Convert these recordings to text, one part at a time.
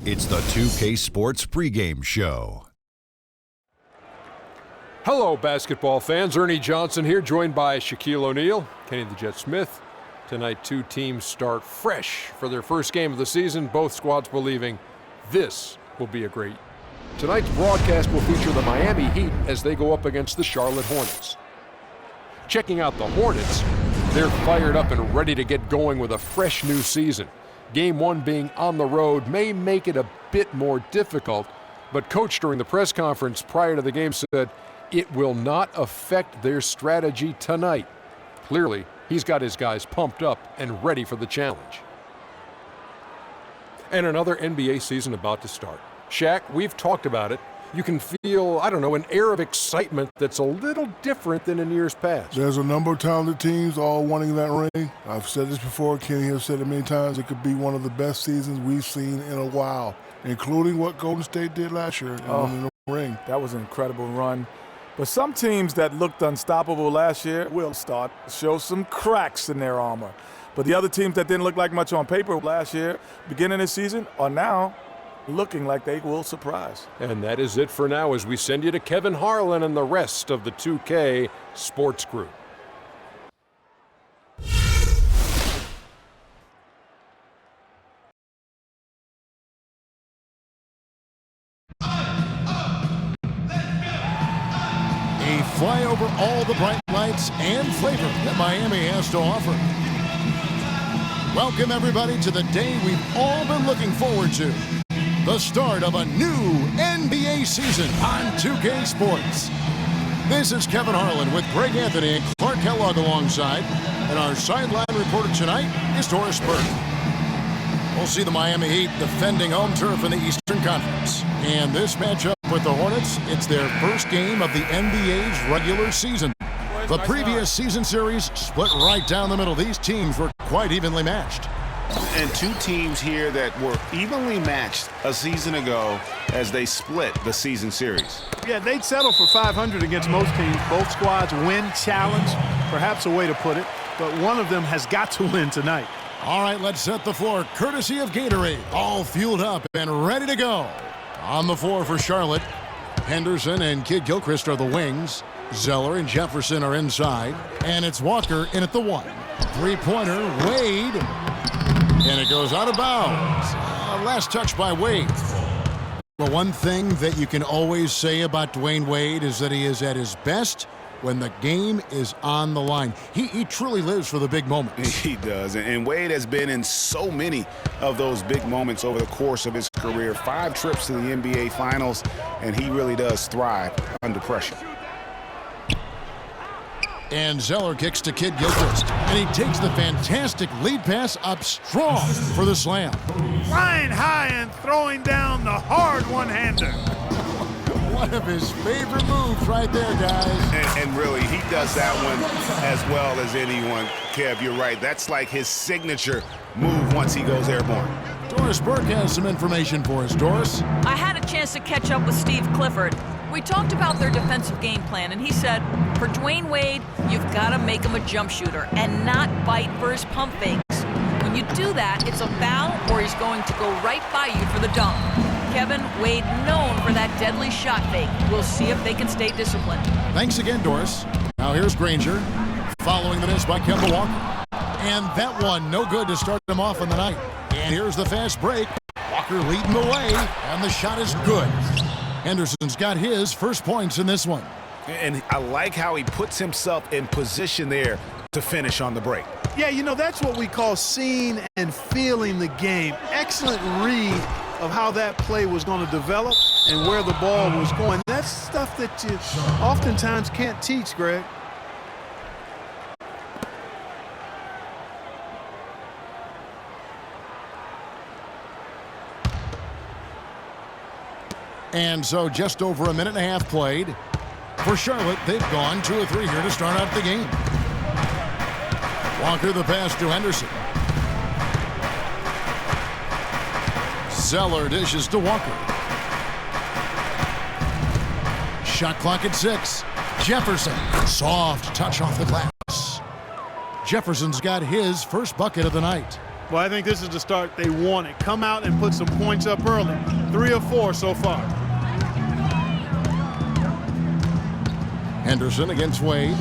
It's the 2K Sports pregame show. Hello, basketball fans. Ernie Johnson here, joined by Shaquille O'Neal, Kenny the Jet Smith. Tonight, two teams start fresh for their first game of the season, both squads believing this will be a great. Tonight's broadcast will feature the Miami Heat as they go up against the Charlotte Hornets. Checking out the Hornets, they're fired up and ready to get going with a fresh new season. Game one being on the road may make it a bit more difficult, but Coach during the press conference prior to the game said it will not affect their strategy tonight. Clearly, he's got his guys pumped up and ready for the challenge. And another NBA season about to start. Shaq, we've talked about it. You can feel, an air of excitement that's a little different than in years past. There's a number of talented teams all wanting that ring. I've said this before, Kenny has said it many times, it could be one of the best seasons we've seen in a while, including what Golden State did last year in winning the ring. That was an incredible run. But some teams that looked unstoppable last year will start to show some cracks in their armor. But the other teams that didn't look like much on paper last year, beginning this season, are now looking like they will surprise. And that is it for now as we send you to Kevin Harlan and the rest of the 2K Sports Group. A flyover all the bright lights and flavor that Miami has to offer. Welcome everybody to the day we've all been looking forward to. The start of a new NBA season on 2K Sports. This is Kevin Harlan with Greg Anthony and Clark Kellogg alongside. And our sideline reporter tonight is Doris Burke. We'll see the Miami Heat defending home turf in the Eastern Conference. And this matchup with the Hornets, it's their first game of the NBA's regular season. The previous season series split right down the middle. These teams were quite evenly matched. And two teams here that were evenly matched a season ago as they split the season series. Yeah, they'd settle for 500 against most teams. Both squads win challenge, perhaps a way to put it, but one of them has got to win tonight. All right, let's set the floor courtesy of Gatorade. All fueled up and ready to go. On the floor for Charlotte, Henderson and Kid Gilchrist are the wings. Zeller and Jefferson are inside. And it's Walker in at the one. Three-pointer, Wade. And it goes out of bounds. Last touch by Wade. The one thing that you can always say about Dwayne Wade is that he is at his best when the game is on the line. He truly lives for the big moments. He does, and Wade has been in so many of those big moments over the course of his career. 5 trips to the NBA Finals, and he really does thrive under pressure. And Zeller kicks to Kid Gilchrist, and he takes the fantastic lead pass up strong for the slam. Flying high and throwing down the hard one-hander. One of his favorite moves right there, guys. And really, he does that one as well as anyone. Kev, you're right. That's like his signature move once he goes airborne. Doris Burke has some information for us. Doris? I had a chance to catch up with Steve Clifford. We talked about their defensive game plan, and he said, for Dwayne Wade, you've got to make him a jump shooter and not bite for his pump fakes. When you do that, it's a foul or he's going to go right by you for the dunk. Kevin, Wade known for that deadly shot fake. We'll see if they can stay disciplined. Thanks again, Doris. Now here's Granger, following the miss by Kemba Walker. And that one, no good to start them off on the night. And here's the fast break. Walker leading the way, and the shot is good. Henderson's got his first points in this one. And I like how he puts himself in position there to finish on the break. Yeah, that's what we call seeing and feeling the game. Excellent read of how that play was going to develop and where the ball was going. That's stuff that you oftentimes can't teach, Greg. And so just over a minute and a half played. For Charlotte, they've gone 2 or 3 here to start out the game. Walker the pass to Henderson. Zeller dishes to Walker. Shot clock at 6. Jefferson, soft touch off the glass. Jefferson's got his first bucket of the night. Well, I think this is the start they wanted. Come out and put some points up early. 3 of 4 so far. Henderson against Wade.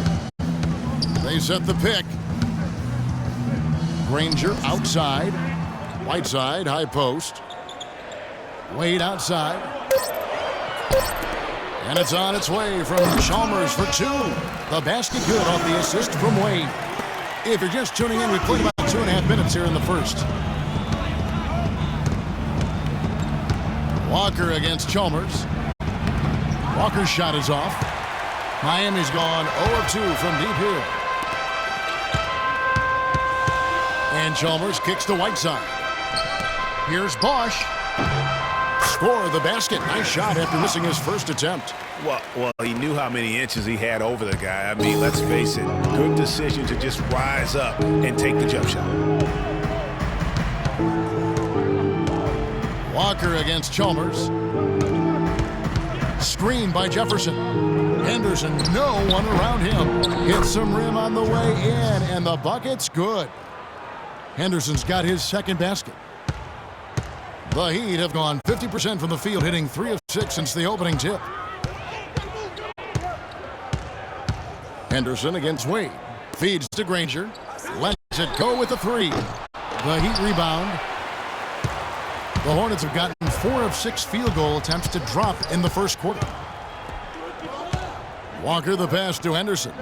They set the pick. Granger outside. Whiteside, high post. Wade outside. And it's on its way from Chalmers for 2. The basket good off the assist from Wade. If you're just tuning in, we played about 2.5 minutes here in the first. Walker against Chalmers. Walker's shot is off. Miami's gone 0 of 2 from deep here. And Chalmers kicks to Whiteside. Here's Bosch. Score the basket. Nice shot after missing his first attempt. Well, he knew how many inches he had over the guy. I mean, let's face it. Good decision to just rise up and take the jump shot. Walker against Chalmers. Screen by Jefferson. Henderson, no one around him. Hits some rim on the way in, and the bucket's good. Henderson's got his second basket. The Heat have gone 50% from the field, hitting 3 of 6 since the opening tip. Henderson against Wade. Feeds to Granger. Lets it go with the 3. The Heat rebound. The Hornets have gotten 4 of 6 field goal attempts to drop in the first quarter. Walker the pass to Henderson.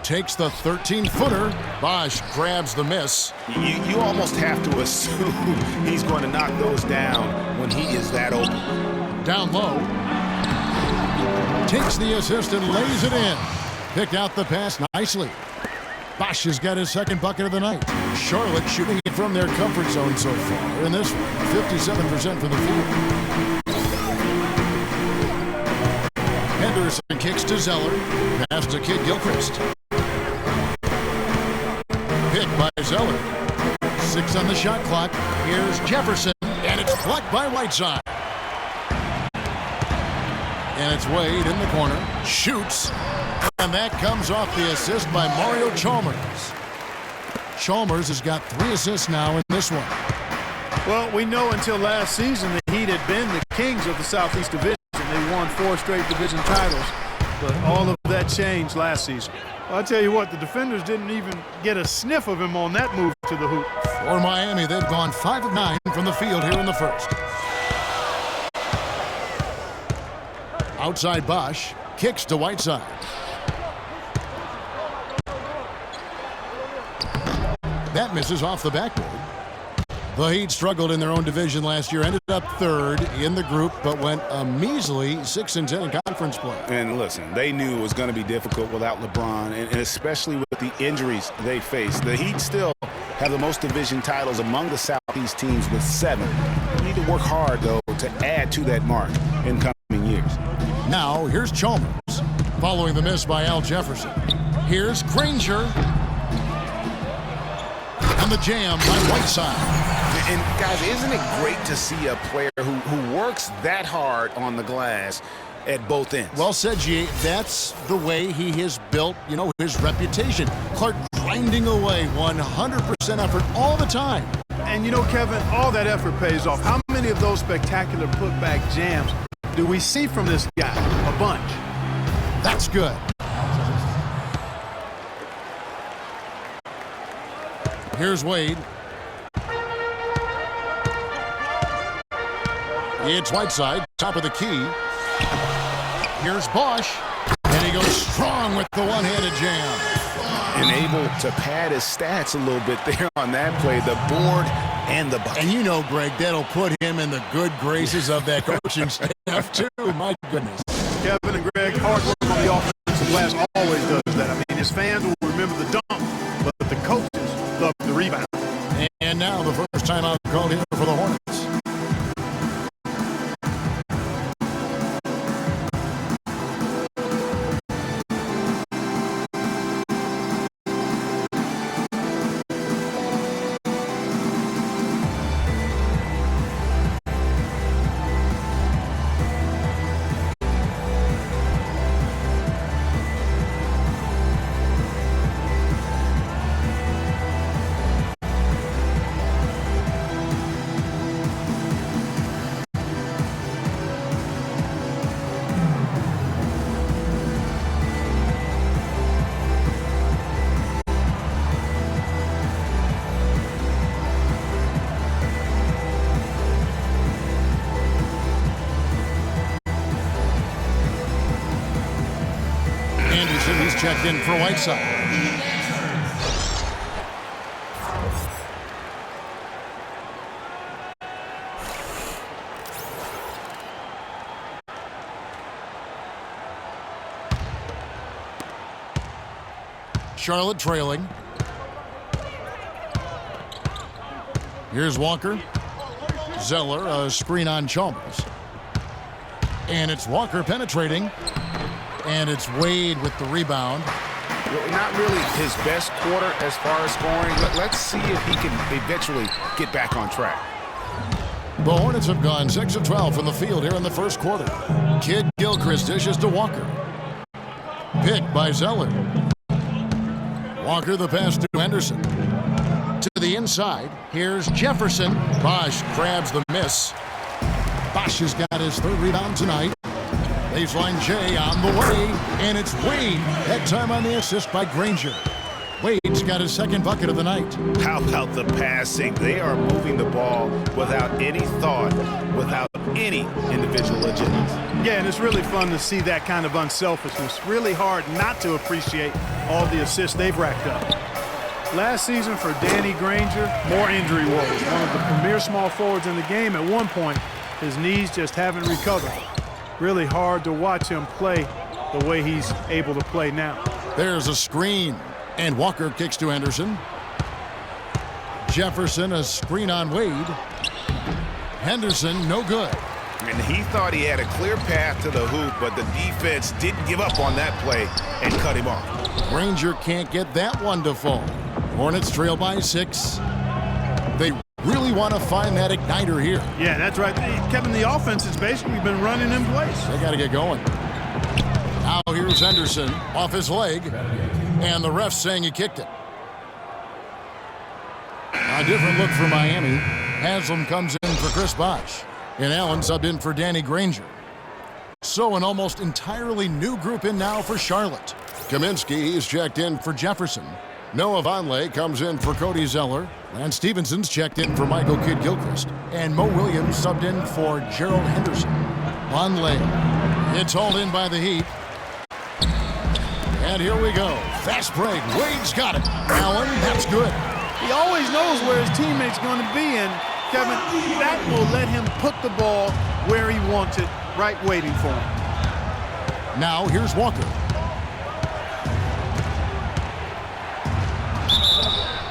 Takes the 13-footer. Bosch grabs the miss. You almost have to assume he's going to knock those down when he is that open. Down low. Takes the assist and lays it in. Picked out the pass nicely. Bosch has got his second bucket of the night. Charlotte shooting it from their comfort zone so far. In this one, 57% from the field. Henderson kicks to Zeller. Pass to Kid Gilchrist. Pick by Zeller. 6 on the shot clock. Here's Jefferson, and it's blocked by Whiteside. And it's Wade in the corner. Shoots. And that comes off the assist by Mario Chalmers. Chalmers has got 3 assists now in this one. Well, we know until last season the Heat had been the kings of the Southeast Division. They won 4 straight division titles. But all of that changed last season. Well, I'll tell you what, the defenders didn't even get a sniff of him on that move to the hoop. For Miami, they've gone 5 of 9 from the field here in the first. Outside Bosch. Kicks to Whiteside. That misses off the backboard. The Heat struggled in their own division last year, ended up 3rd in the group, but went a measly 6-10 in conference play. And listen, they knew it was going to be difficult without LeBron, and especially with the injuries they faced. The Heat still have the most division titles among the Southeast teams with 7. They need to work hard, though, to add to that mark in coming years. Now, here's Chalmers, following the miss by Al Jefferson. Here's Granger. And the jam by Whiteside. And, guys, isn't it great to see a player who works that hard on the glass at both ends? Well said, G. That's the way he has built, his reputation. Clark grinding away, 100% effort all the time. And, Kevin, all that effort pays off. How many of those spectacular putback jams do we see from this guy? A bunch. That's good. Here's Wade. It's Whiteside, top of the key. Here's Bosch, and he goes strong with the one-handed jam. And able to pad his stats a little bit there on that play, the board and the bucket. And Greg, that'll put him in the good graces of that coaching staff, too. My goodness. Kevin and Greg, hard work on the offensive glass always does that. I mean, his fans will remember the dunk, but the coaches love the rebound. And now the first time out called here for the Hornets. checked in for Whiteside. Charlotte trailing. Here's Walker. Zeller, a screen on Chalmers. And it's Walker penetrating. And it's Wade with the rebound. Well, not really his best quarter as far as scoring. Let's see if he can eventually get back on track. The Hornets have gone 6 of 12 from the field here in the first quarter. Kid Gilchrist dishes to Walker. Picked by Zeller. Walker the pass to Henderson. To the inside, here's Jefferson. Bosch grabs the miss. Bosch has got his third rebound tonight. Baseline J on the way, and it's Wade. That time on the assist by Granger. Wade's got his second bucket of the night. How about the passing? They are moving the ball without any thought, without any individual agendas. Yeah, and it's really fun to see that kind of unselfishness. Really hard not to appreciate all the assists they've racked up. Last season for Danny Granger, more injury woes. One of the premier small forwards in the game. At one point, his knees just haven't recovered. Really hard to watch him play the way he's able to play now. There's a screen, and Walker kicks to Henderson. Jefferson, a screen on Wade. Henderson, no good. And he thought he had a clear path to the hoop, but the defense didn't give up on that play and cut him off. Granger can't get that one to fall. Hornets trail by 6. They really want to find that igniter here. Yeah, that's right. Kevin, the offense has basically been running in place. They got to get going. Now here's Henderson off his leg, and the ref's saying he kicked it. A different look for Miami. Haslam comes in for Chris Bosh, and Allen subbed in for Danny Granger. So an almost entirely new group in now for Charlotte. Kaminsky is checked in for Jefferson. Noah Vonleh comes in for Cody Zeller. Lance Stevenson's checked in for Michael Kidd-Gilchrist. And Mo Williams subbed in for Gerald Henderson. Vonleh, it's hauled in by the Heat. And here we go. Fast break. Wade's got it. Allen, that's good. He always knows where his teammate's going to be, and Kevin, that will let him put the ball where he wants it, right waiting for him. Now here's Walker.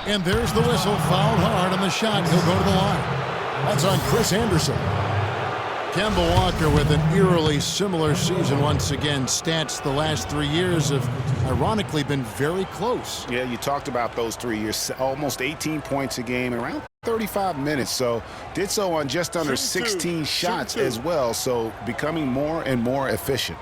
And there's the whistle, fouled hard on the shot. He'll go to the line. That's on Chris Anderson. Kemba Walker with an eerily similar season once again. Stats the last 3 years have ironically been very close. Yeah, you talked about those 3 years. Almost 18 points a game and around 35 minutes. So did so on just under 16 shots as well. So becoming more and more efficient.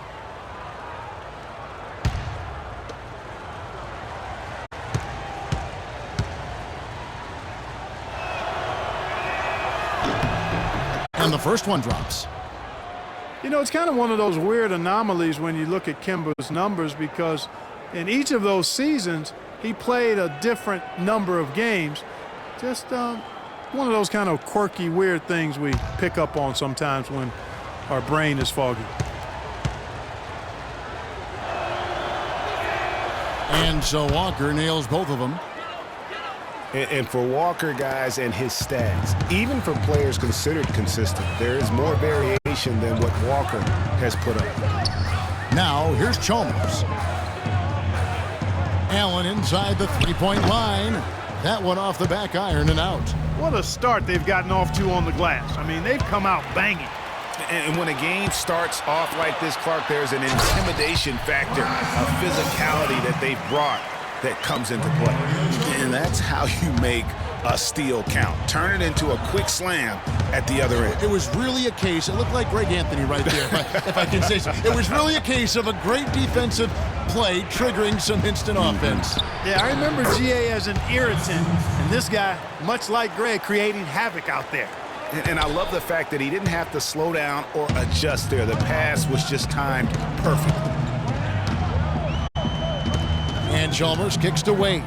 And the first one drops. You know, it's kind of one of those weird anomalies when you look at Kemba's numbers, because in each of those seasons, he played a different number of games. Just one of those kind of quirky, weird things we pick up on sometimes when our brain is foggy. And so Walker nails both of them. And for Walker, guys, and his stats, even for players considered consistent, there is more variation than what Walker has put up. Now, here's Chalmers. Allen inside the three-point line. That one off the back iron and out. What a start they've gotten off to on the glass. I mean, they've come out banging. And when a game starts off like this, Clark, there's an intimidation factor, a physicality that they've brought that comes into play. And that's how you make a steal count. Turn it into a quick slam at the other end. It was really a case, it looked like Greg Anthony right there, if I can say so. It was really a case of a great defensive play triggering some instant offense. Yeah, I remember GA as an irritant, and this guy, much like Greg, creating havoc out there. And I love the fact that he didn't have to slow down or adjust there. The pass was just timed perfect. And Chalmers kicks to Wade.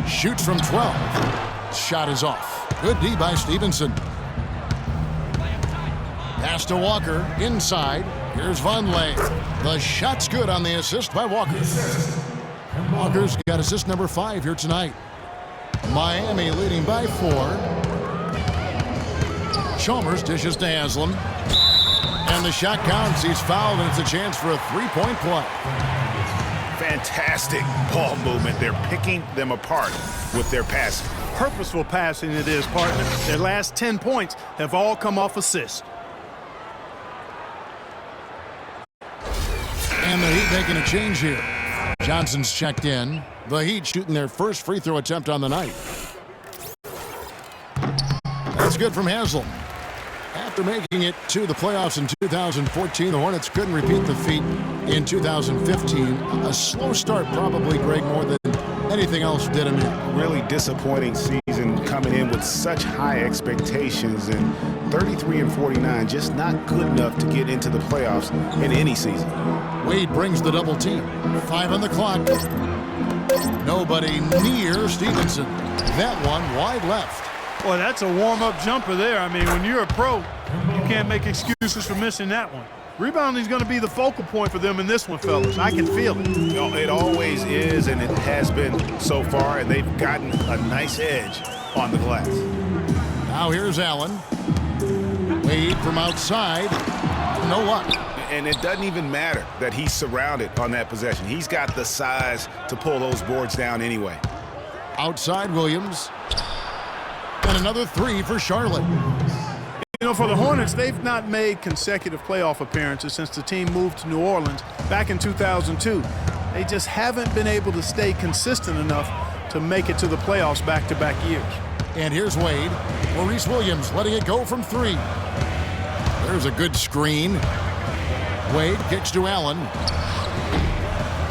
Shoots from 12. Shot is off. Good D by Stevenson. Pass to Walker, inside. Here's Vonleh. The shot's good on the assist by Walker. Walker's got assist number 5 here tonight. Miami leading by 4. Chalmers dishes to Haslam. And the shot counts. He's fouled, and it's a chance for a three-point play. Fantastic ball movement. They're picking them apart with their passing. Purposeful passing it is, partner. Their last 10 points have all come off assists. And the Heat making a change here. Johnson's checked in. The Heat shooting their first free throw attempt on the night. That's good from Haslam. After making it to the playoffs in 2014, the Hornets couldn't repeat the feat in 2015. A slow start probably, Greg, more than anything else did him in. Really disappointing season, coming in with such high expectations, and 33-49, just not good enough to get into the playoffs in any season. Wade brings the double team. 5 on the clock. Nobody near Stevenson. That one wide left. Boy, that's a warm-up jumper there. I mean, when you're a pro, you can't make excuses for missing that one. Rebounding is going to be the focal point for them in this one, fellas. I can feel it. You know, it always is, and it has been so far, and they've gotten a nice edge on the glass. Now here's Allen. Wade from outside. No luck. And it doesn't even matter that he's surrounded on that possession. He's got the size to pull those boards down anyway. Outside Williams. And another 3 for Charlotte. You know, for the Hornets, they've not made consecutive playoff appearances since the team moved to New Orleans back in 2002. They just haven't been able to stay consistent enough to make it to the playoffs back-to-back years. And here's Wade. Maurice Williams letting it go from 3. There's a good screen. Wade kicks to Allen.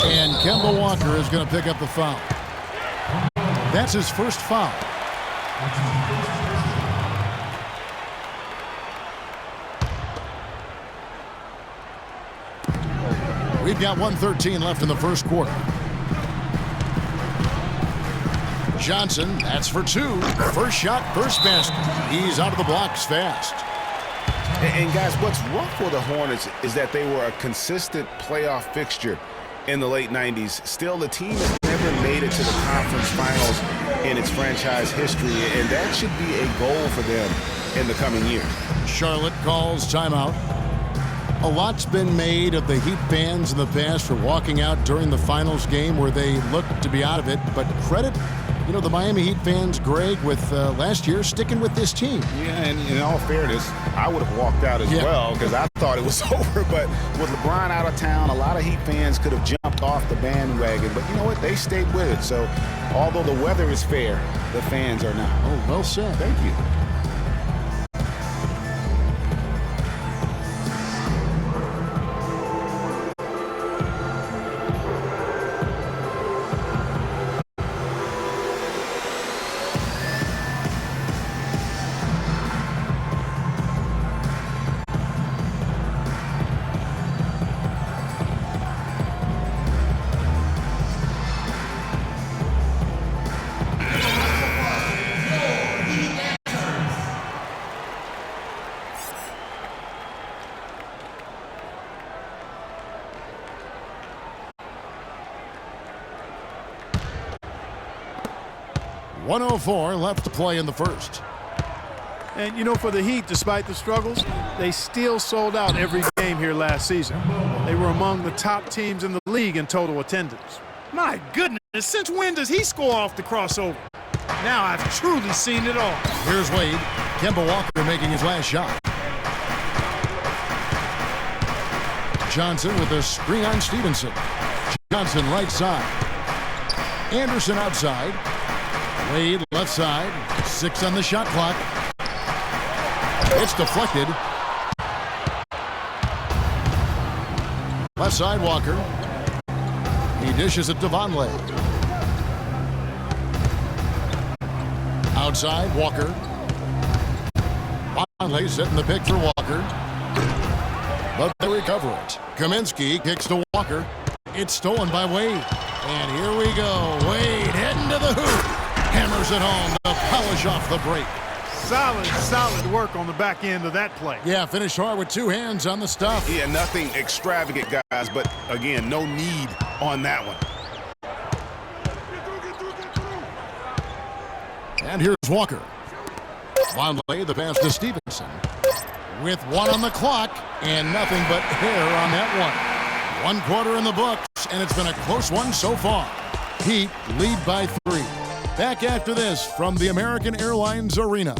And Kemba Walker is going to pick up the foul. That's his first foul. We've got 1:13 left in the first quarter. Johnson, that's for 2. First shot, first basket. He's out of the blocks fast. And guys, what's rough for the Hornets is that they were a consistent playoff fixture in the late 90s. Still, the team has never made it to the conference finals in its franchise history, and that should be a goal for them in the coming years. Charlotte calls timeout. A lot's been made of the Heat fans in the past for walking out during the finals game where they looked to be out of it, but credit, you know, the Miami Heat fans, Greg, with last year sticking with this team. Yeah, and in all fairness, I would have walked out as well because I thought it was over. But with LeBron out of town, a lot of Heat fans could have jumped off the bandwagon. But you know what? They stayed with it. So although the weather is fair, the fans are not. Oh, well said. Thank you. .104 left to play in the first. And, you know, for the Heat, despite the struggles, they still sold out every game here last season. They were among the top teams in the league in total attendance. My goodness, since when does he score off the crossover? Now I've truly seen it all. Here's Wade. Kemba Walker making his last shot. Johnson with a screen on Stevenson. Johnson right side. Anderson outside. Wade left side. 6 on the shot clock. It's deflected. Left side Walker. He dishes it to Vonleh. Outside Walker. Vonleh setting the pick for Walker. But they recover it. Kaminsky kicks to Walker. It's stolen by Wade. And here we go. Wade heading to the hoop. Hammers it home to polish off the break. Solid work on the back end of that play. Yeah, finish hard with two hands on the stuff. Yeah, nothing extravagant, guys, but again, no need on that one. And here's Walker. Wildly, the pass to Stevenson. With one on the clock, and nothing but hair on that one. 1 quarter in the books, and it's been a close one so far. Heat lead by 3. Back after this from the American Airlines Arena.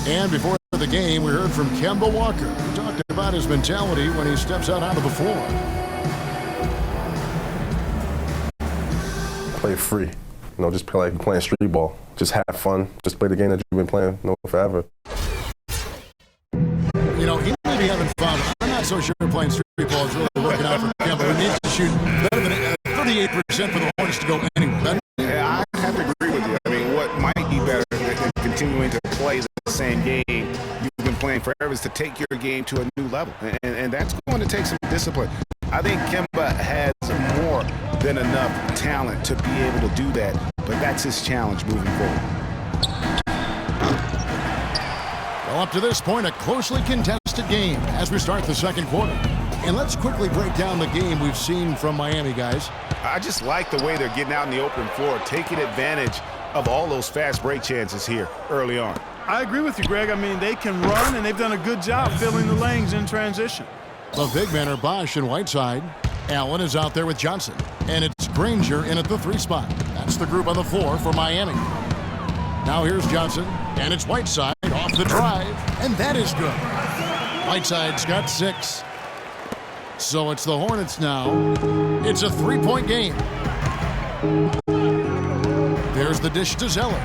And before the game, we heard from Kemba Walker. He talked about his mentality when he steps out onto the floor. Play free. You know, just play like you're playing street ball. Just have fun. Just play the game that you've been playing forever. You know, he may be having fun. I'm not so sure playing street ball is really working out for Kemba. He needs to shoot better than 38% for the Hornets to go anywhere. Yeah, I have to agree with you. I mean, what might be better than continuing to play the same game you've been playing forever is to take your game to a new level. And that's going to take some discipline. I think Kemba has more than enough talent to be able to do that, but that's his challenge moving forward. Well, up to this point, a closely contested game as we start the second quarter. And let's quickly break down the game we've seen from Miami, guys. I just like the way they're getting out in the open floor, taking advantage of all those fast break chances here early on. I agree with you, Greg. I mean, they can run, and they've done a good job filling the lanes in transition. The big men are Bosch and Whiteside. Allen is out there with Johnson. And it's Granger in at the 3 spot. That's the group on the floor for Miami. Now here's Johnson, and it's Whiteside off the drive, and that is good. Whiteside's got 6. So it's the Hornets now. It's a 3-point game. There's the dish to Zeller.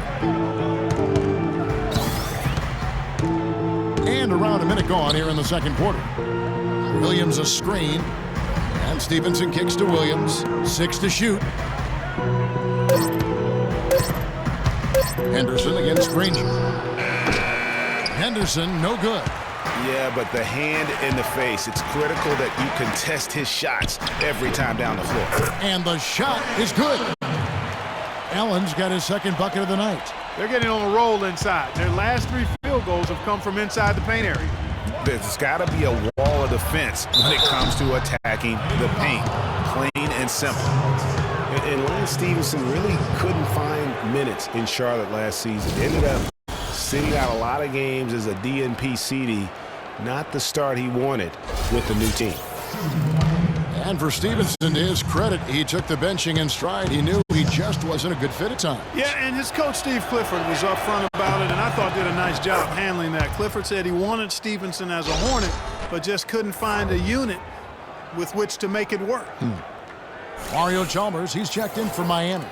And around a minute gone here in the second quarter. Williams a screen. And Stevenson kicks to Williams. 6 to shoot. Henderson against Granger. Henderson, no good. Yeah, but the hand in the face, it's critical that you contest his shots every time down the floor. And the shot is good. Allen's got his second bucket of the night. They're getting on a roll inside. Their last 3 field goals have come from inside the paint area. There's got to be a wall of defense when it comes to attacking the paint. Plain and simple. And Lance Stevenson really couldn't find minutes in Charlotte last season. Ended up sitting out a lot of games as a DNP CD. Not the start he wanted with the new team. And for Stevenson, to his credit, he took the benching in stride. He knew he just wasn't a good fit at times. Yeah, and his coach, Steve Clifford, was upfront about it, and I thought did a nice job handling that. Clifford said he wanted Stevenson as a Hornet, but just couldn't find a unit with which to make it work. Mario Chalmers, he's checked in for Miami.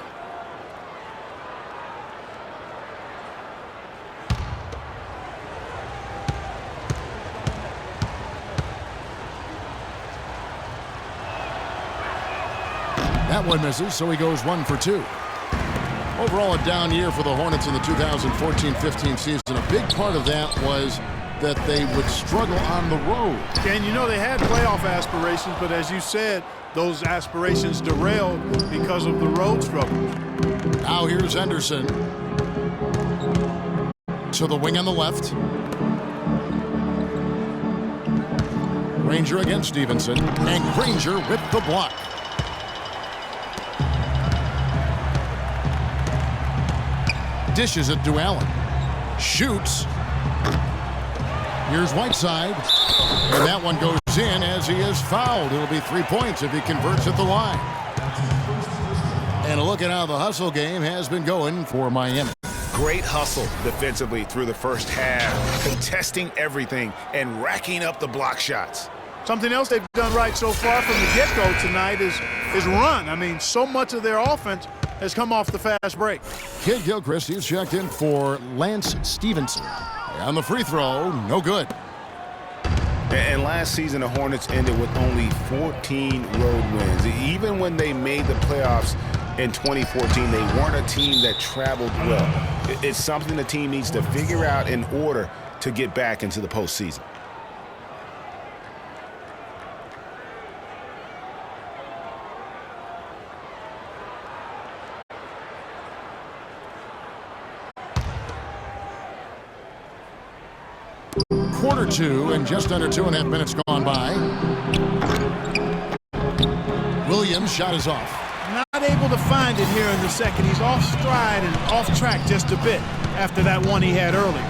That one misses, so he goes 1 for 2. Overall, a down year for the Hornets in the 2014-15 season. A big part of that was that they would struggle on the road. And you know they had playoff aspirations, but as you said, those aspirations derailed because of the road struggles. Now here's Henderson. To the wing on the left. Granger against Stevenson. And Granger with the block. Dishes it to Allen. Shoots. Here's Whiteside. And that one goes in as he is fouled. It'll be 3 points if he converts at the line. And a look at how the hustle game has been going for Miami. Great hustle defensively through the first half, contesting everything and racking up the block shots. Something else they've done right so far from the get-go tonight is run. I mean, so much of their offense has come off the fast break. Kid Gilchrist, he's checked in for Lance Stevenson. On the free throw, no good. And last season, the Hornets ended with only 14 road wins. Even when they made the playoffs in 2014, they weren't a team that traveled well. It's something the team needs to figure out in order to get back into the postseason. Quarter two and just under 2.5 minutes gone by. Williams' shot is off. Not able to find it here in the second. He's off stride and off track just a bit after that one he had earlier.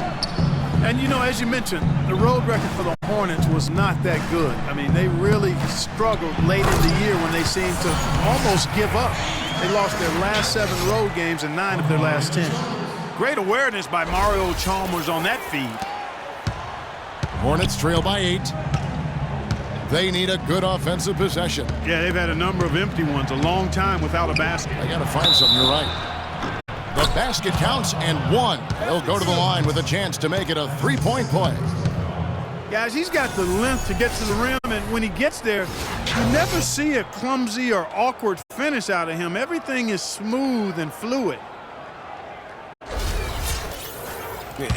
And, you know, as you mentioned, the road record for the Hornets was not that good. I mean, they really struggled late in the year when they seemed to almost give up. They lost their last 7 road games and 9 of their last 10. Great awareness by Mario Chalmers on that feed. Hornets trail by 8. They need a good offensive possession. Yeah, they've had a number of empty ones, a long time without a basket. I got to find something, you're right. The basket counts and 1. They'll go to the line with a chance to make it a 3-point play. Guys, he's got the length to get to the rim, and when he gets there, you never see a clumsy or awkward finish out of him. Everything is smooth and fluid.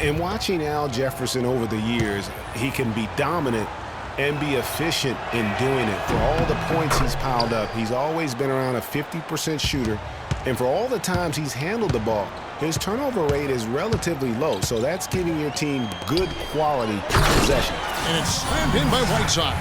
And watching Al Jefferson over the years, he can be dominant and be efficient in doing it. For all the points he's piled up, he's always been around a 50% shooter. And for all the times he's handled the ball, his turnover rate is relatively low. So that's giving your team good quality possession. And it's slammed in by Whiteside.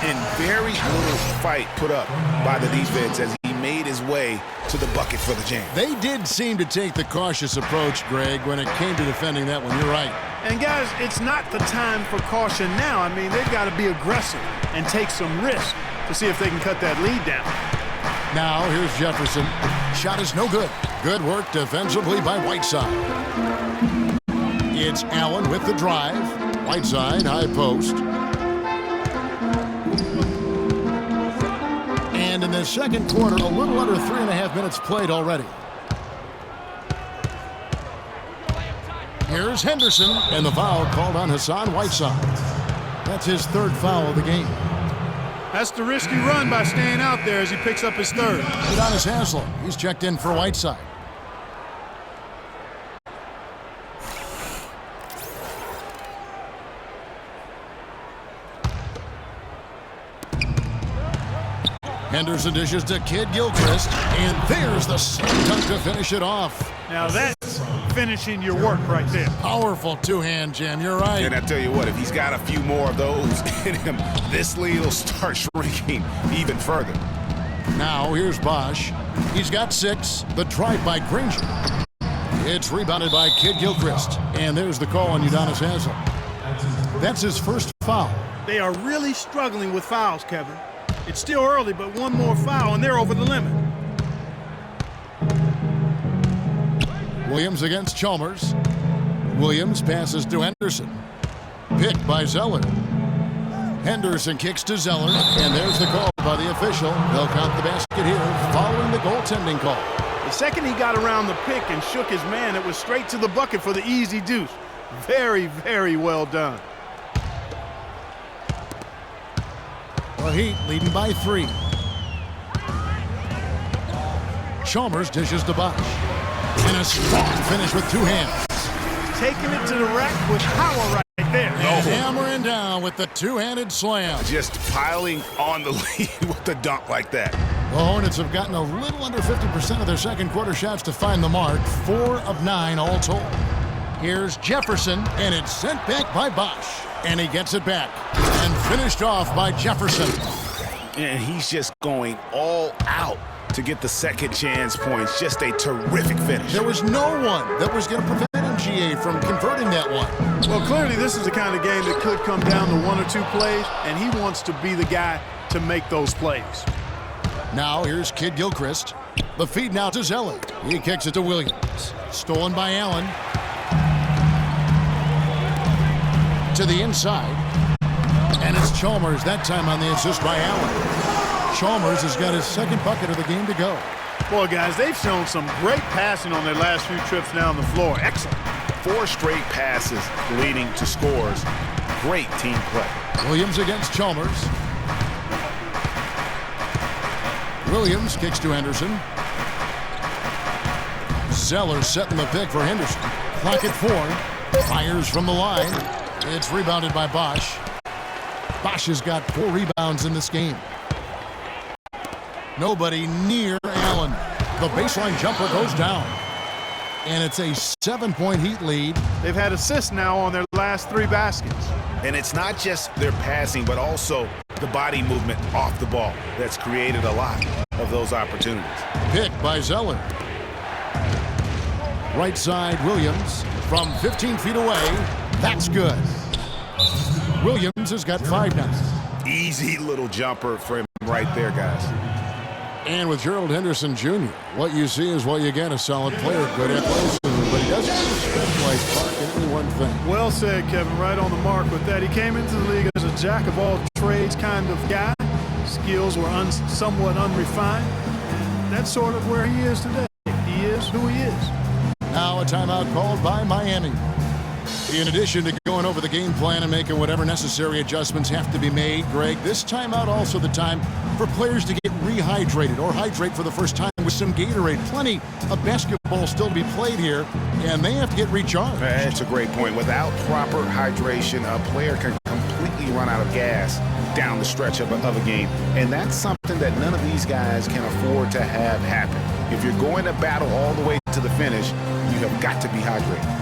And very little fight put up by the defense as he made his way to the bucket for the jam. They did seem to take the cautious approach, Greg, when it came to defending that one. You're right. And guys, it's not the time for caution now. I mean, they've got to be aggressive and take some risk to see if they can cut that lead down. Now here's Jefferson. Shot is no good. Good work defensively by Whiteside. It's Allen with the drive. Whiteside, high post. And in the second quarter, a little under 3.5 minutes played already. Here's Henderson, and the foul called on Hassan Whiteside. That's his 3rd foul of the game. That's the risky run by staying out there as he picks up his 3rd. Udonis Haslem, he's checked in for Whiteside. Henderson dishes to Kid Gilchrist, and there's the slam dunk to finish it off. Now that's finishing your work right there. Powerful 2-hand jam, you're right. And I tell you what, if he's got a few more of those in him, this lead will start shrinking even further. Now here's Bosch. He's got 6. The drive by Granger. It's rebounded by Kid Gilchrist. And there's the call on Udonis Haslem. That's his 1st foul. They are really struggling with fouls, Kevin. It's still early, but one more foul, and they're over the limit. Williams against Chalmers. Williams passes to Henderson. Picked by Zeller. Henderson kicks to Zeller, and there's the call by the official. They'll count the basket here following the goaltending call. The second he got around the pick and shook his man, it was straight to the bucket for the easy deuce. Very, very well done. The Heat leading by 3. Chalmers dishes to Bosch. And a strong finish with 2 hands. Taking it to the rack with power right there. And hammering down with the 2-handed slam. Just piling on the lead with the dunk like that. The Hornets have gotten a little under 50% of their second quarter shots to find the mark. 4 of 9 all told. Here's Jefferson, and it's sent back by Bosch. And he gets it back. And finished off by Jefferson. And he's just going all out to get the second chance points. Just a terrific finish. There was no one that was going to prevent MGA from converting that one. Well, clearly this is the kind of game that could come down to 1 or 2 plays, and he wants to be the guy to make those plays. Now here's Kid Gilchrist. The feed now to Zeller. He kicks it to Williams. Stolen by Allen. To the inside. And it's Chalmers that time on the assist by Allen. Chalmers has got his 2nd bucket of the game to go. Boy, guys, they've shown some great passing on their last few trips down the floor. Excellent. 4 straight passes leading to scores great team play. Williams against Chalmers. Williams kicks to Henderson. Zeller setting the pick for Henderson. Clock at 4. Fires from the line. It's rebounded by Bosch. Bosch has got 4 rebounds in this game. Nobody near Allen. The baseline jumper goes down. And it's a 7-point Heat lead. They've had assists now on their last 3 baskets. And it's not just their passing, but also the body movement off the ball that's created a lot of those opportunities. Pick by Zeller. Right side, Williams from 15 feet away. That's good. Williams has got 5 now. Easy little jumper for him right there, guys. And with Gerald Henderson Jr., what you see is what you get. A solid player, good athleticism, but he doesn't specialize Clark in any one thing. Well said, Kevin. Right on the mark with that. He came into the league as a jack-of-all-trades kind of guy. Skills were somewhat unrefined. And that's sort of where he is today. He is who he is. Now a timeout called by Miami. In addition to going over the game plan and making whatever necessary adjustments have to be made, Greg, this timeout also the time for players to get rehydrated or hydrate for the first time with some Gatorade. Plenty of basketball still to be played here, and they have to get recharged. That's a great point. Without proper hydration, a player can completely run out of gas down the stretch of a game. And that's something that none of these guys can afford to have happen. If you're going to battle all the way to the finish, you have got to be hydrated.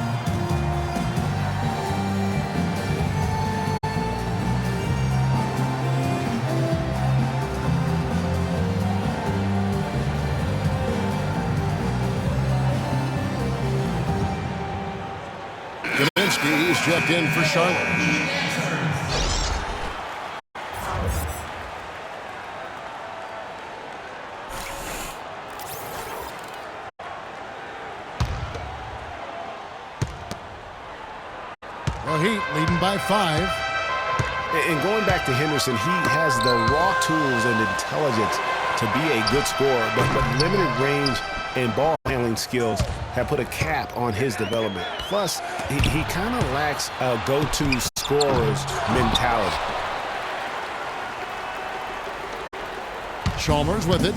He's checked in for Charlotte. The Heat leading by 5. And going back to Henderson, he has the raw tools and intelligence to be a good scorer, but limited range and ball handling skills have put a cap on his development. Plus, he kind of lacks a go-to scorer's mentality. Chalmers with it.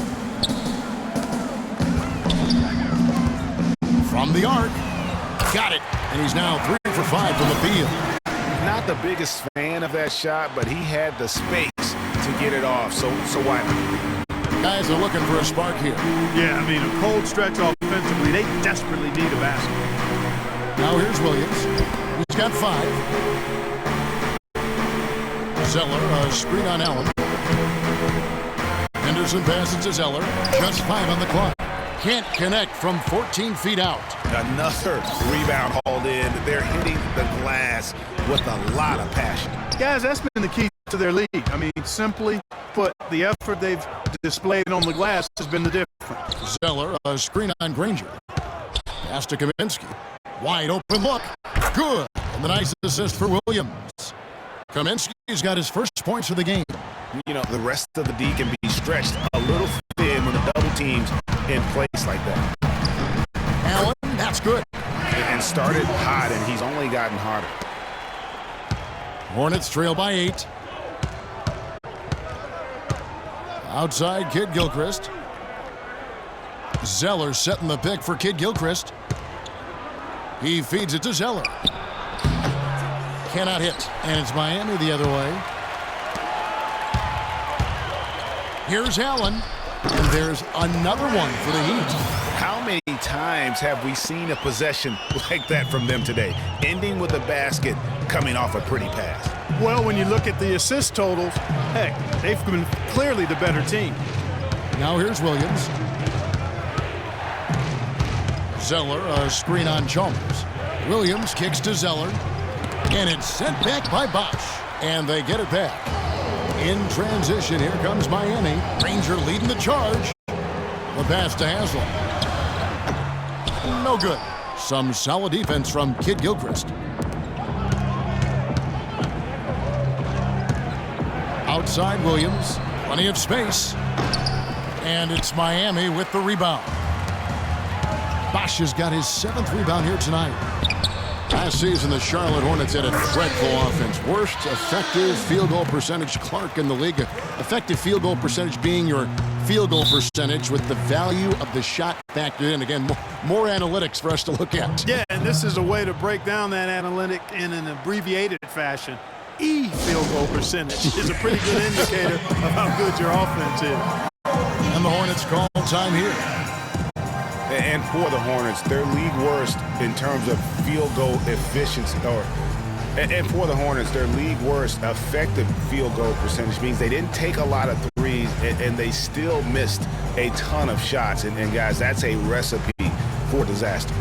From the arc. Got it. And he's now 3 for 5 from the field. Not the biggest fan of that shot, but he had the space to get it off, so why not? Guys are looking for a spark here. Yeah, I mean, a cold stretch offensively. They desperately need a basket. Now here's Williams. He's got 5. Zeller, a screen on Allen. Henderson passes to Zeller. Just 5 on the clock. Can't connect from 14 feet out. Another rebound hauled in. They're hitting the glass with a lot of passion. Guys, that's been the key to their lead. I mean, simply put, the effort they've displayed on the glass has been the difference. Zeller, a screen on Granger. Pass to Kaminsky. Wide open look. Good. And the nice assist for Williams. Kaminsky's got his first points of the game. You know, the rest of the D can be stretched a little thin when the double teams in place like that. Allen, that's good. And started hot, and he's only gotten hotter. Hornets trail by 8. Outside, Kid Gilchrist. Zeller setting the pick for Kid Gilchrist. He feeds it to Zeller. Cannot hit. And it's Miami the other way. Here's Allen. And there's another one for the Heat. How many times have we seen a possession like that from them today? Ending with a basket, coming off a pretty pass. Well, when you look at the assist totals, heck, they've been clearly the better team. Now here's Williams. Zeller, a screen on Chalmers. Williams kicks to Zeller. And it's sent back by Bosch. And they get it back. In transition, here comes Miami. Granger leading the charge. The pass to Haslam. No good. Some solid defense from Kid Gilchrist. Outside Williams. Plenty of space. And it's Miami with the rebound. Bosch has got his 7th rebound here tonight. Last season, the Charlotte Hornets had a dreadful offense. Worst effective field goal percentage, Clark, in the league. Effective field goal percentage being your field goal percentage with the value of the shot factored in. Again, more analytics for us to look at. Yeah, and this is a way to break down that analytic in an abbreviated fashion. Field goal percentage is a pretty good indicator of how good your offense is. And the Hornets call time here. And for the Hornets, they're league worst in terms of field goal efficiency. And for the Hornets, their league worst effective field goal percentage means they didn't take a lot of threes, and they still missed a ton of shots. And guys, that's a recipe for disaster.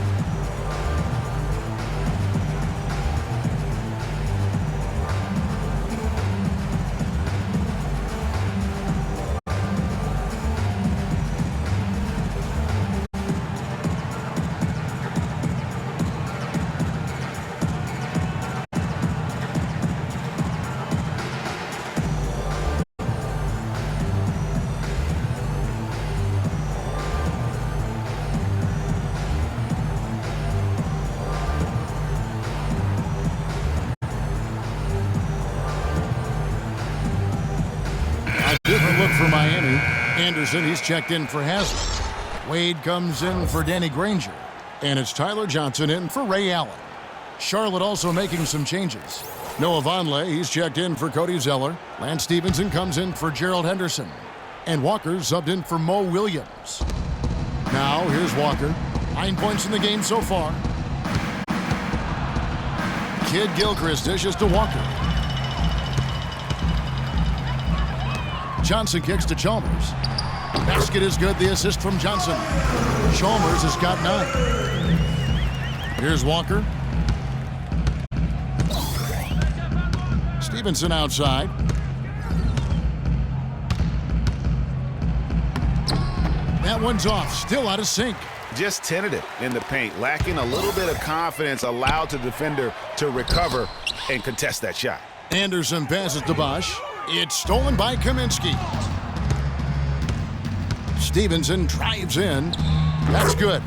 Different look for Miami. Anderson, he's checked in for Haslett. Wade comes in for Danny Granger. And it's Tyler Johnson in for Ray Allen. Charlotte also making some changes. Noah Vonleh, he's checked in for Cody Zeller. Lance Stevenson comes in for Gerald Henderson. And Walker subbed in for Mo Williams. Now, here's Walker. 9 points in the game so far. Kid Gilchrist dishes to Walker. Johnson kicks to Chalmers. Basket is good. The assist from Johnson. Chalmers has got 9. Here's Walker. Stevenson outside. That one's off. Still out of sync. Just tentative in the paint, lacking a little bit of confidence, allowed the defender to recover and contest that shot. Anderson passes to Bosch. It's stolen by Kaminsky. Stevenson drives in. That's good.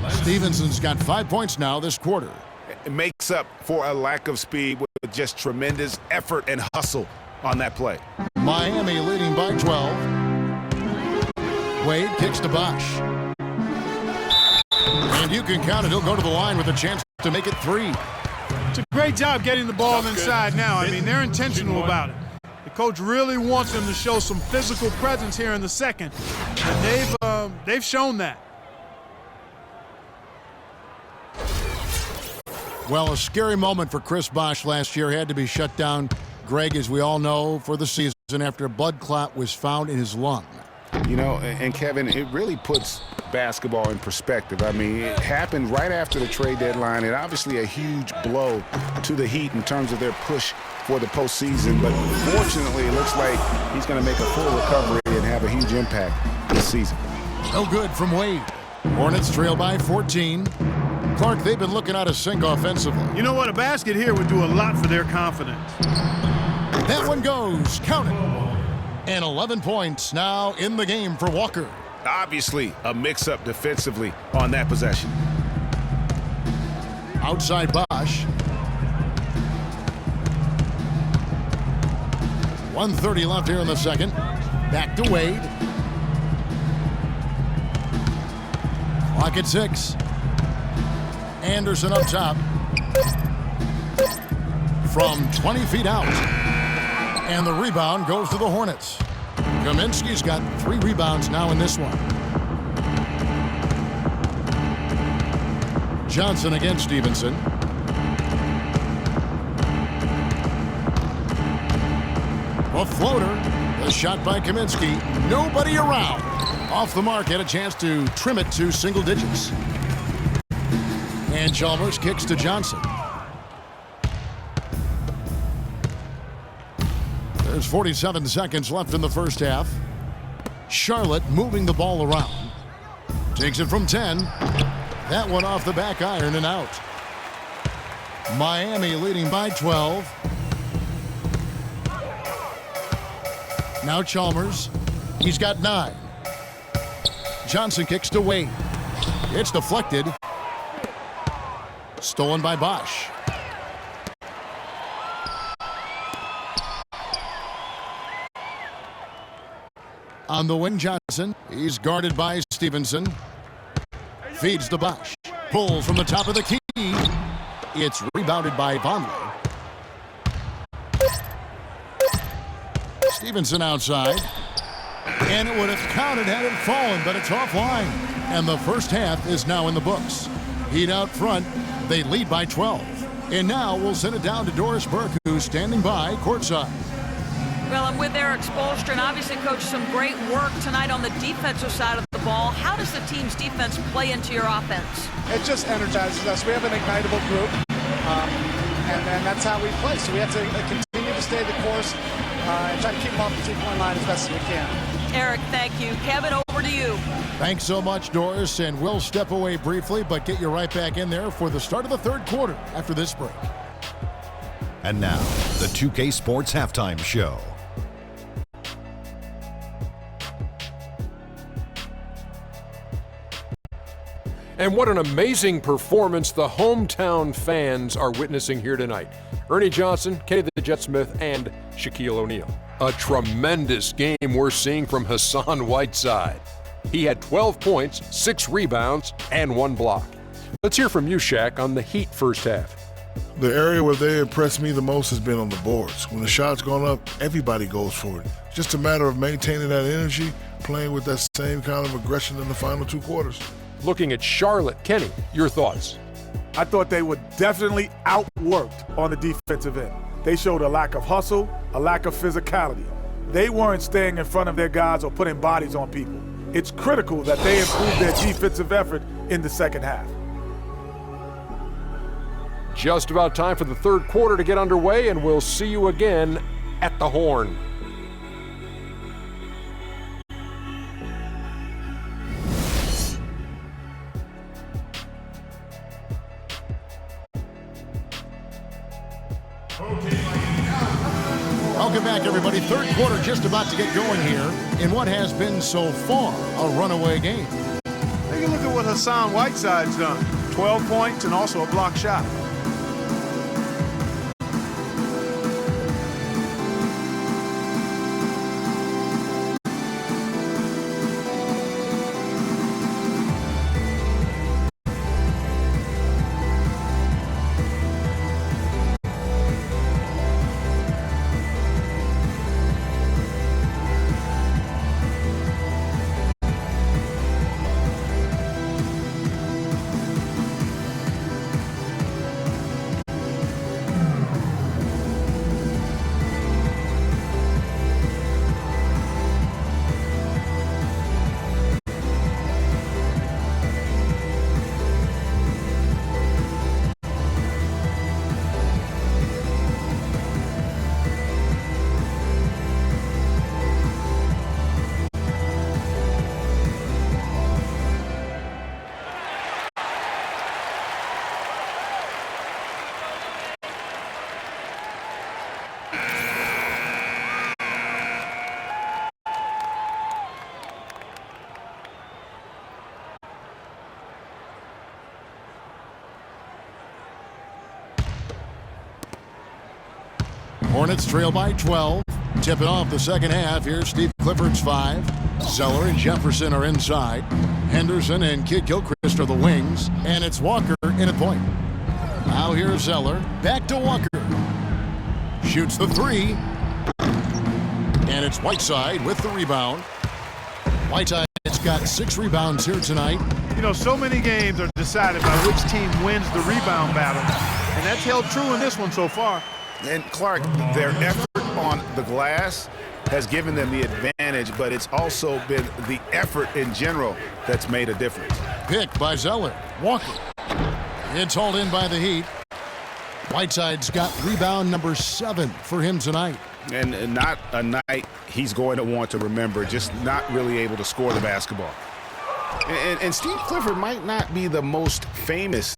Stevenson's got 5 points now this quarter. It makes up for a lack of speed with just tremendous effort and hustle on that play. Miami leading by 12. Wade kicks to Bosch. And you can count it. He'll go to the line with a chance to make it 3. It's a great job getting the ball inside now. I mean, they're intentional about it. The coach really wants them to show some physical presence here in the second, and they've shown that. Well, a scary moment for Chris Bosch last year. Had to be shut down, Greg, as we all know, for the season after a blood clot was found in his lung. You know, and Kevin, it really puts basketball in perspective. I mean, it happened right after the trade deadline, and obviously a huge blow to the Heat in terms of their push for the postseason. But fortunately, it looks like he's going to make a full recovery and have a huge impact this season. No good from Wade. Hornets trail by 14. Clark, they've been looking out of sync offensively. You know what? A basket here would do a lot for their confidence. That one goes. Count it. And 11 points now in the game for Walker. Obviously, a mix-up defensively on that possession. Outside Bosch. 1:30 left here in the second. Back to Wade. Clock at 6. Anderson up top. From 20 feet out. And the rebound goes to the Hornets. Kaminsky's got 3 rebounds now in this one. Johnson against Stevenson. A floater. A shot by Kaminsky. Nobody around. Off the mark. Had a chance to trim it to single digits. And Chalmers kicks to Johnson. There's 47 seconds left in the first half. Charlotte moving the ball around. Takes it from 10. That one off the back iron and out. Miami leading by 12. Now Chalmers. He's got 9. Johnson kicks to Wade. It's deflected. Stolen by Bosch. On the wing, Johnson. He's guarded by Stevenson. Feeds to Bosch. Pulls from the top of the key. It's rebounded by Vonleh. Stevenson outside. And it would have counted had it fallen, but it's offline. And the first half is now in the books. Heat out front. They lead by 12. And now we'll send it down to Doris Burke, who's standing by courtside. Well, I'm with Eric Spoelstra, and obviously, Coach, some great work tonight on the defensive side of the ball. How does the team's defense play into your offense? It just energizes us. We have an ignitable group, and that's how we play. So we have to continue to stay the course and try to keep them off the two-point line as best as we can. Eric, thank you. Kevin, over to you. Thanks so much, Doris, and we'll step away briefly, but get you right back in there for the start of the third quarter after this break. And now, the 2K Sports Halftime Show. And what an amazing performance the hometown fans are witnessing here tonight. Ernie Johnson, Kenny the Jet Smith, and Shaquille O'Neal. A tremendous game we're seeing from Hassan Whiteside. He had 12 points, 6 rebounds, and 1 block. Let's hear from you, Shaq, on the Heat first half. The area where they impressed me the most has been on the boards. When the shot's gone up, everybody goes for it. It's just a matter of maintaining that energy, playing with that same kind of aggression in the final 2 quarters. Looking at Charlotte, Kenny, your thoughts? I thought they were definitely outworked on the defensive end. They showed a lack of hustle, a lack of physicality. They weren't staying in front of their guys or putting bodies on people. It's critical that they improve their defensive effort in the second half. Just about time for the third quarter to get underway, and we'll see you again at the Horn. Welcome back, everybody. Third quarter just about to get going here in what has been so far a runaway game. Take a look at what Hassan Whiteside's done. 12 points and also a block shot. Hornets trail by 12. Tipping off the second half. Here's Steve Clifford's 5. Zeller and Jefferson are inside. Henderson and Kid Gilchrist are the wings. And it's Walker in at point. Now here's Zeller. Back to Walker. Shoots the 3. And it's Whiteside with the rebound. Whiteside's got 6 rebounds here tonight. You know, so many games are decided by which team wins the rebound battle. And that's held true in this one so far. And Clark, their effort on the glass has given them the advantage, but it's also been the effort in general that's made a difference. Pick by Zeller. Walker. It's hauled in by the Heat. Whiteside's got rebound number 7 for him tonight. And not a night he's going to want to remember, just not really able to score the basketball. And Steve Clifford might not be the most famous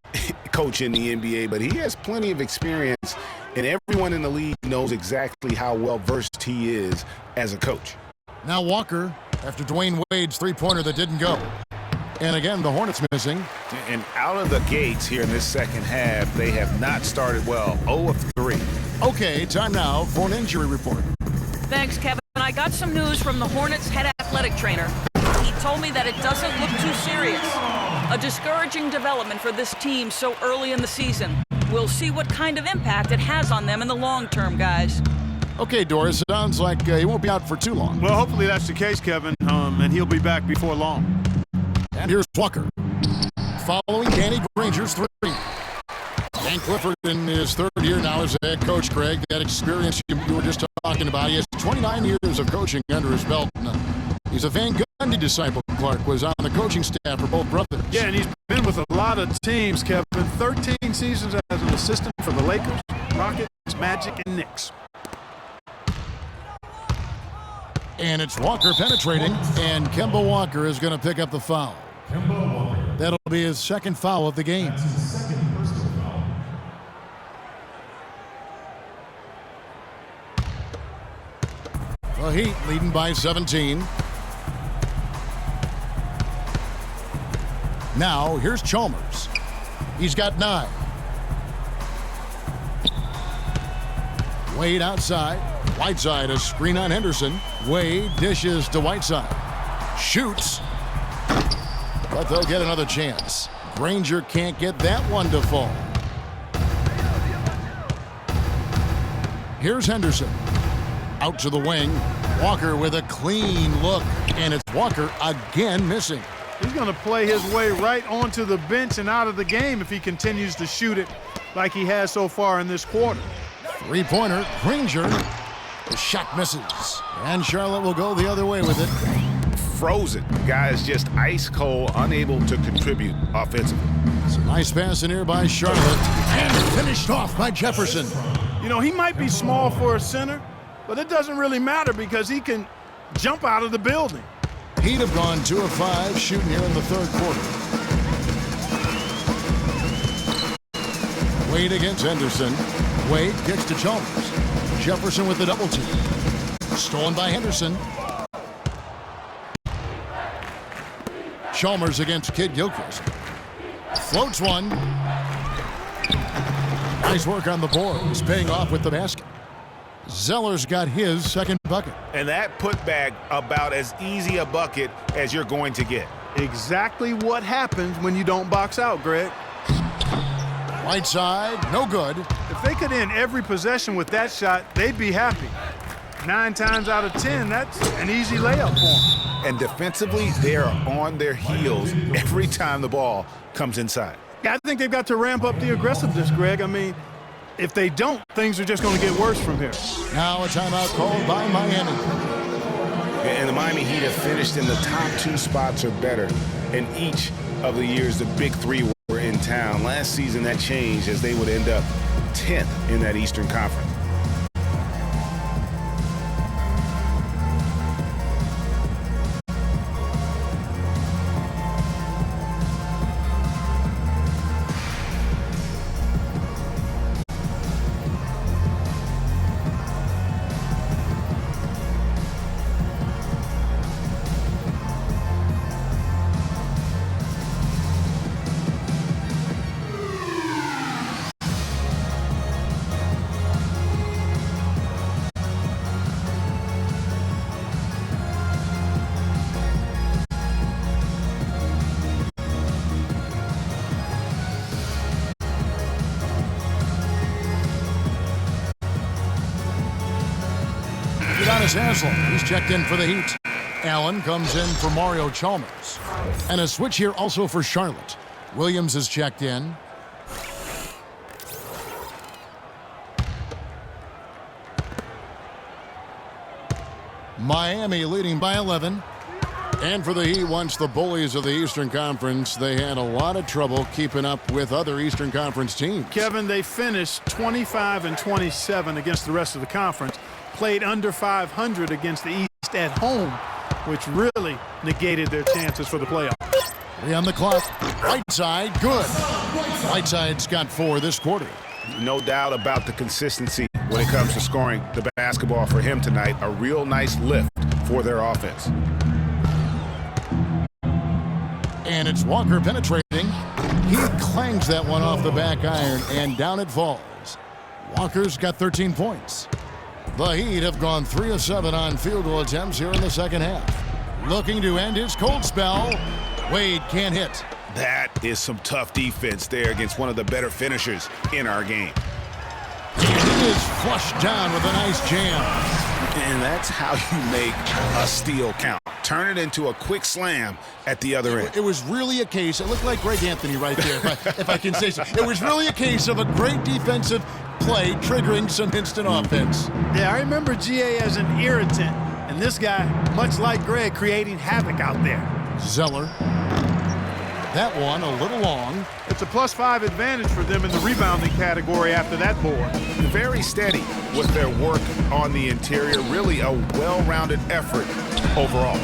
coach in the NBA, but he has plenty of experience, and everyone in the league knows exactly how well-versed he is as a coach. Now Walker, after Dwayne Wade's three-pointer that didn't go. And again, the Hornets missing. And out of the gates here in this second half, they have not started well. 0 of 3. Okay, time now for an injury report. Thanks, Kevin. I got some news from the Hornets head athletic trainer. He told me that it doesn't look too serious. A discouraging development for this team so early in the season. We'll see what kind of impact it has on them in the long term, guys. Okay, Doris, sounds like he won't be out for too long. Well, hopefully that's the case, Kevin, and he'll be back before long. And here's Walker. Following Danny Granger's 3. Dan Clifford in his 3rd year now as head coach, Greg. That experience you were just talking about. He has 29 years of coaching under his belt. He's a Van Gundy disciple. Clark was on the coaching staff for both brothers. Yeah, and he's been with a lot of teams, Kevin. 13 seasons as an assistant for the Lakers, Rockets, Magic, and Knicks. And it's Walker penetrating, and Kemba Walker is going to pick up the foul. That'll be his 2nd foul of the game. The Heat leading by 17. Now, here's Chalmers. He's got 9. Wade outside. Whiteside, a screen on Henderson. Wade dishes to Whiteside. Shoots. But they'll get another chance. Granger can't get that one to fall. Here's Henderson. Out to the wing. Walker with a clean look. And it's Walker again missing. He's going to play his way right onto the bench and out of the game if he continues to shoot it like he has so far in this quarter. 3-pointer, Granger. The shot misses. And Charlotte will go the other way with it. Frozen. Guys just ice cold, unable to contribute offensively. It's a nice pass in here by Charlotte. And finished off by Jefferson. You know, he might be small for a center, but it doesn't really matter because he can jump out of the building. He'd have gone 2 of 5 shooting here in the 3rd quarter. Wade against Henderson. Wade kicks to Chalmers. Jefferson with the double team. Stolen by Henderson. Chalmers against Kid Gilchrist. Floats one. Nice work on the boards, paying off with the basket. Zeller's got his 2nd bucket. And that putback about as easy a bucket as you're going to get. Exactly what happens when you don't box out, Greg. Whiteside, no good. If they could end every possession with that shot, they'd be happy. 9 times out of 10, that's an easy layup for them. And defensively, they are on their heels every time the ball comes inside. Yeah, I think they've got to ramp up the aggressiveness, Greg. I mean, if they don't, things are just going to get worse from here. Now a timeout called by Miami. And the Miami Heat have finished in the top 2 spots or better in each of the years the Big 3 were in town. Last season that changed as they would end up 10th in that Eastern Conference. Haslam, he's checked in for the Heat. Allen comes in for Mario Chalmers. And a switch here also for Charlotte. Williams is checked in. Miami leading by 11. And for the Heat, once the bullies of the Eastern Conference, they had a lot of trouble keeping up with other Eastern Conference teams. Kevin, they finished 25-27 against the rest of the conference. Played under 500 against the East at home, which really negated their chances for the playoffs. 3 on the clock. Whiteside, good. Whiteside's got 4 this quarter. No doubt about the consistency when it comes to scoring the basketball for him tonight. A real nice lift for their offense. And And it's Walker penetrating. He clangs that one off the back iron, and down it falls. Walker's got 13 points. The Heat have gone 3 of 7 on field goal attempts here in the second half. Looking to end his cold spell. Wade can't hit. That is some tough defense there against one of the better finishers in our game. He is flushed down with a nice jam. And that's how you make a steal count. Turn it into a quick slam at the other end. It was really a case, it looked like Greg Anthony right there, if I can say so. It was really a case of a great defensive play triggering some instant offense. Yeah, I remember GA as an irritant, and this guy, much like Greg, creating havoc out there. Zeller. That one a little long. It's a +5 advantage for them in the rebounding category after that board. Very steady with their work on the interior. Really a well-rounded effort overall.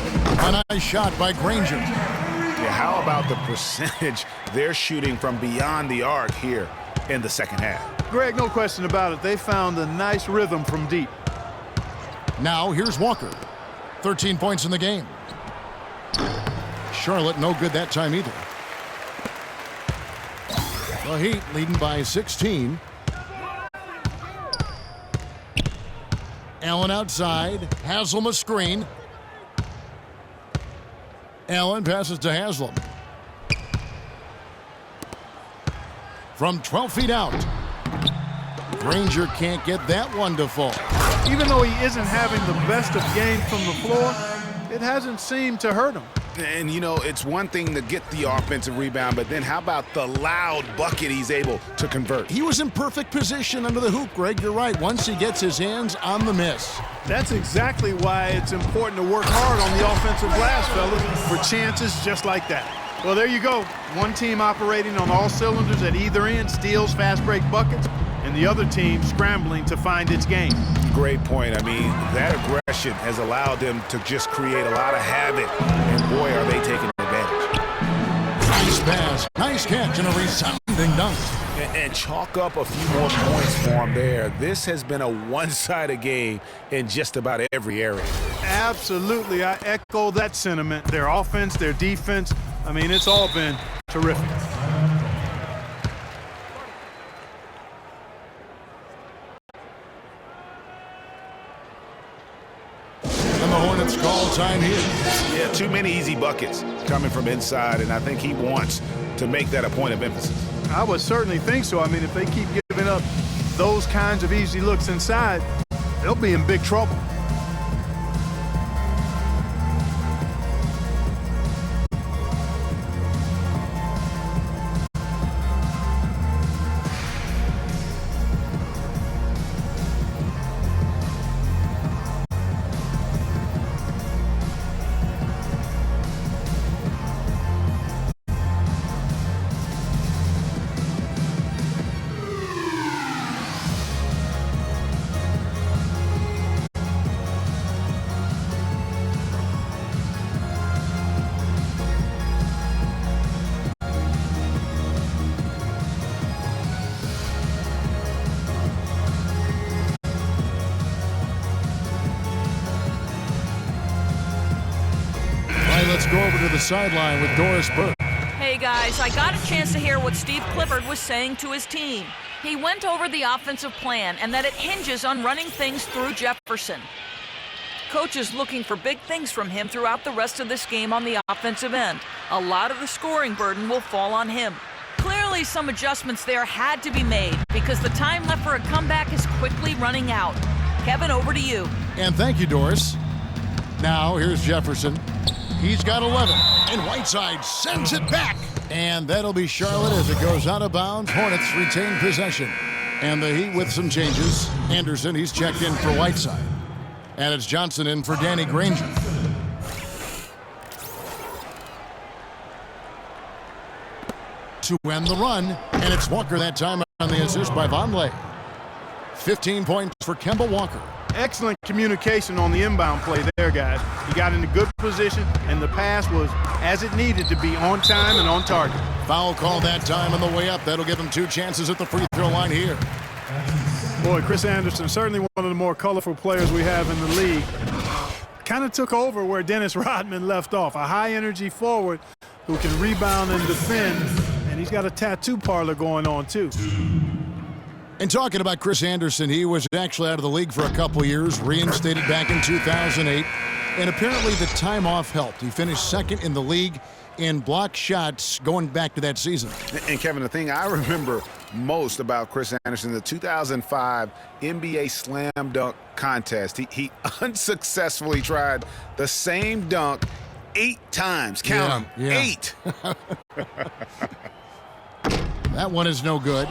A nice shot by Granger. Yeah, how about the percentage they're shooting from beyond the arc here in the second half? Greg, no question about it. They found a nice rhythm from deep. Now here's Walker. 13 points in the game. Charlotte no good that time either. The Heat leading by 16. Allen outside. Haslam a screen. Allen passes to Haslam. From 12 feet out. Granger can't get that one to fall. Even though he isn't having the best of games from the floor, it hasn't seemed to hurt him. And, you know, it's one thing to get the offensive rebound, but then how about the loud bucket he's able to convert? He was in perfect position under the hoop, Greg. You're right. Once he gets his hands on the miss. That's exactly why it's important to work hard on the offensive glass, fellas, for chances just like that. Well, there you go. One team operating on all cylinders at either end, steals, fast break buckets, and the other team scrambling to find its game. Great point. I mean, that aggression has allowed them to just create a lot of havoc, and boy, are they taking advantage. Nice pass, nice catch, and a resounding dunk. And chalk up a few more points for him there. This has been a one-sided game in just about every area. Absolutely. I echo that sentiment. Their offense, their defense, I mean, it's all been terrific. And the Hornets call time here. Yeah, too many easy buckets coming from inside, and I think he wants to make that a point of emphasis. I would certainly think so. I mean, if they keep giving up those kinds of easy looks inside, they'll be in big trouble. Let's go over to the sideline with Doris Burke. Hey guys, I got a chance to hear what Steve Clifford was saying to his team. He went over the offensive plan and that it hinges on running things through Jefferson. Coach is looking for big things from him throughout the rest of this game on the offensive end. A lot of the scoring burden will fall on him. Clearly some adjustments there had to be made because the time left for a comeback is quickly running out. Kevin, over to you. And thank you, Doris. Now here's Jefferson. He's got 11, and Whiteside sends it back. And that'll be Charlotte as it goes out of bounds. Hornets retain possession. And the Heat with some changes. Anderson, he's checked in for Whiteside. And it's Johnson in for Danny Granger. To end the run, and it's Walker that time on the assist by Vonleh. 15 points for Kemba Walker. Excellent communication on the inbound play there, guys. He got in a good position, and the pass was as it needed to be, on time and on target. Foul call that time on the way up. That'll give him 2 chances at the free throw line here. Boy, Chris Anderson, certainly one of the more colorful players we have in the league. Kind of took over where Dennis Rodman left off. A high-energy forward who can rebound and defend, and he's got a tattoo parlor going on too. And talking about Chris Anderson, he was actually out of the league for a couple years, reinstated back in 2008, and apparently the time off helped. He finished second in the league in block shots going back to that season. And Kevin, the thing I remember most about Chris Anderson, the 2005 NBA Slam Dunk Contest. He unsuccessfully tried the same dunk 8 times. Count them, 8. That one is no good.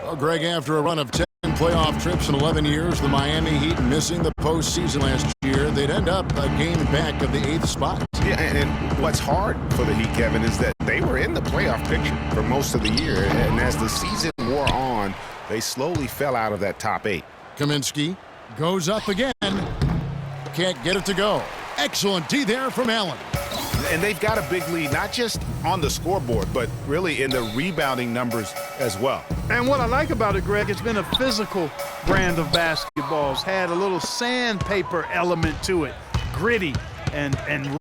Well, Greg, after a run of 10 playoff trips in 11 years, the Miami Heat missing the postseason last year, they'd end up a game back of the 8th spot. Yeah, and what's hard for the Heat, Kevin, is that they were in the playoff picture for most of the year, and as the season wore on, they slowly fell out of that top 8. Kaminsky goes up again. Can't get it to go. Excellent D there from Allen. And they've got a big lead, not just on the scoreboard, but really in the rebounding numbers as well. And what I like about it, Greg, it's been a physical brand of basketball. It's had a little sandpaper element to it, gritty and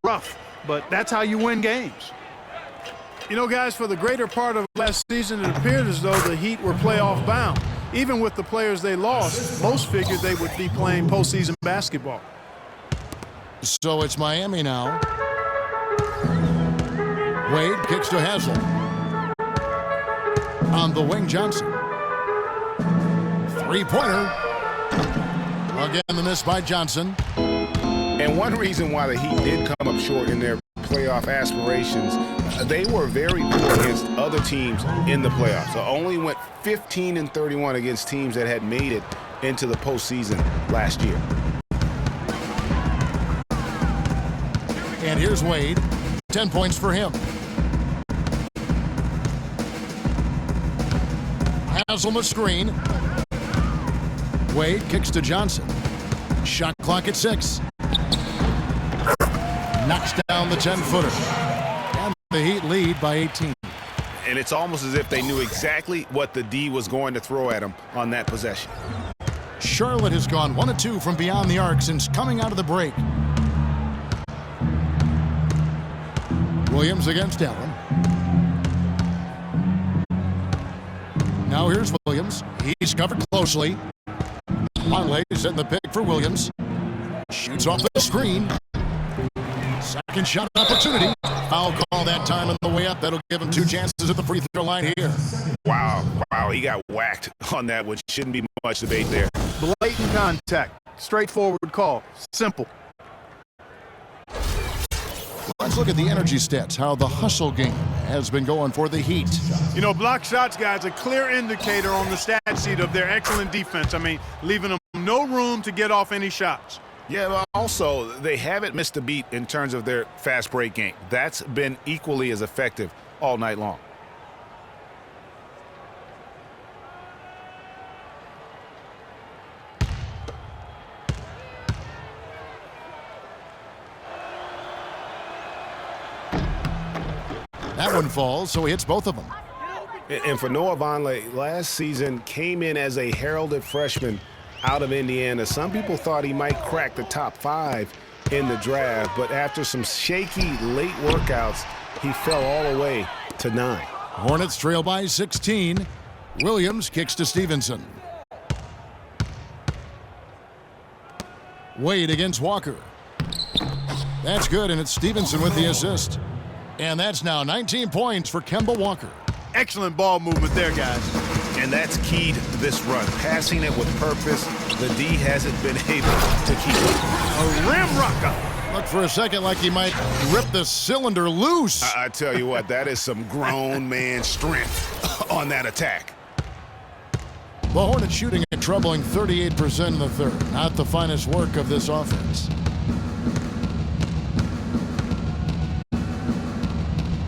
rough, but that's how you win games. You know, guys, for the greater part of last season, it appeared as though the Heat were playoff bound. Even with the players they lost, most figured they would be playing postseason basketball. So it's Miami now. Wade kicks to Hazel. On the wing, Johnson. Three-pointer. Again, the miss by Johnson. And one reason why the Heat did come up short in their playoff aspirations, they were very poor against other teams in the playoffs. So only went 15-31 against teams that had made it into the postseason last year. And here's Wade. 10 points for him. Hazelma screen. Wade kicks to Johnson. Shot clock at 6. Knocks down the 10-footer. And the Heat lead by 18. And it's almost as if they knew exactly what the D was going to throw at them on that possession. Charlotte has gone 1 of 2 from beyond the arc since coming out of the break. Williams against Allen. Now here's Williams. He's covered closely. Conley setting the pick for Williams. Shoots off the screen. Second shot opportunity. Foul call that time on the way up. That'll give him 2 chances at the free throw line here. Wow, he got whacked on that, which shouldn't be much debate there. Blatant contact. Straightforward call. Simple. Let's look at the energy stats, how the hustle game has been going for the Heat. You know, block shots, guys, a clear indicator on the stat sheet of their excellent defense. I mean, leaving them no room to get off any shots. Yeah, but also, they haven't missed a beat in terms of their fast break game. That's been equally as effective all night long. That one falls, so he hits both of them. And for Noah Vonleh, last season came in as a heralded freshman out of Indiana. Some people thought he might crack the top 5 in the draft, but after some shaky late workouts, he fell all the way to 9. Hornets trail by 16. Williams kicks to Stevenson. Wade against Walker. That's good, and it's Stevenson with the assist. And that's now 19 points for Kemba Walker. Excellent ball movement there, guys. And that's key to this run. Passing it with purpose, the D hasn't been able to keep it. A rim rocker. Looked for a second like he might rip the cylinder loose. I tell you what, that is some grown man strength on that attack. The Hornets shooting a troubling 38% in the third. Not the finest work of this offense.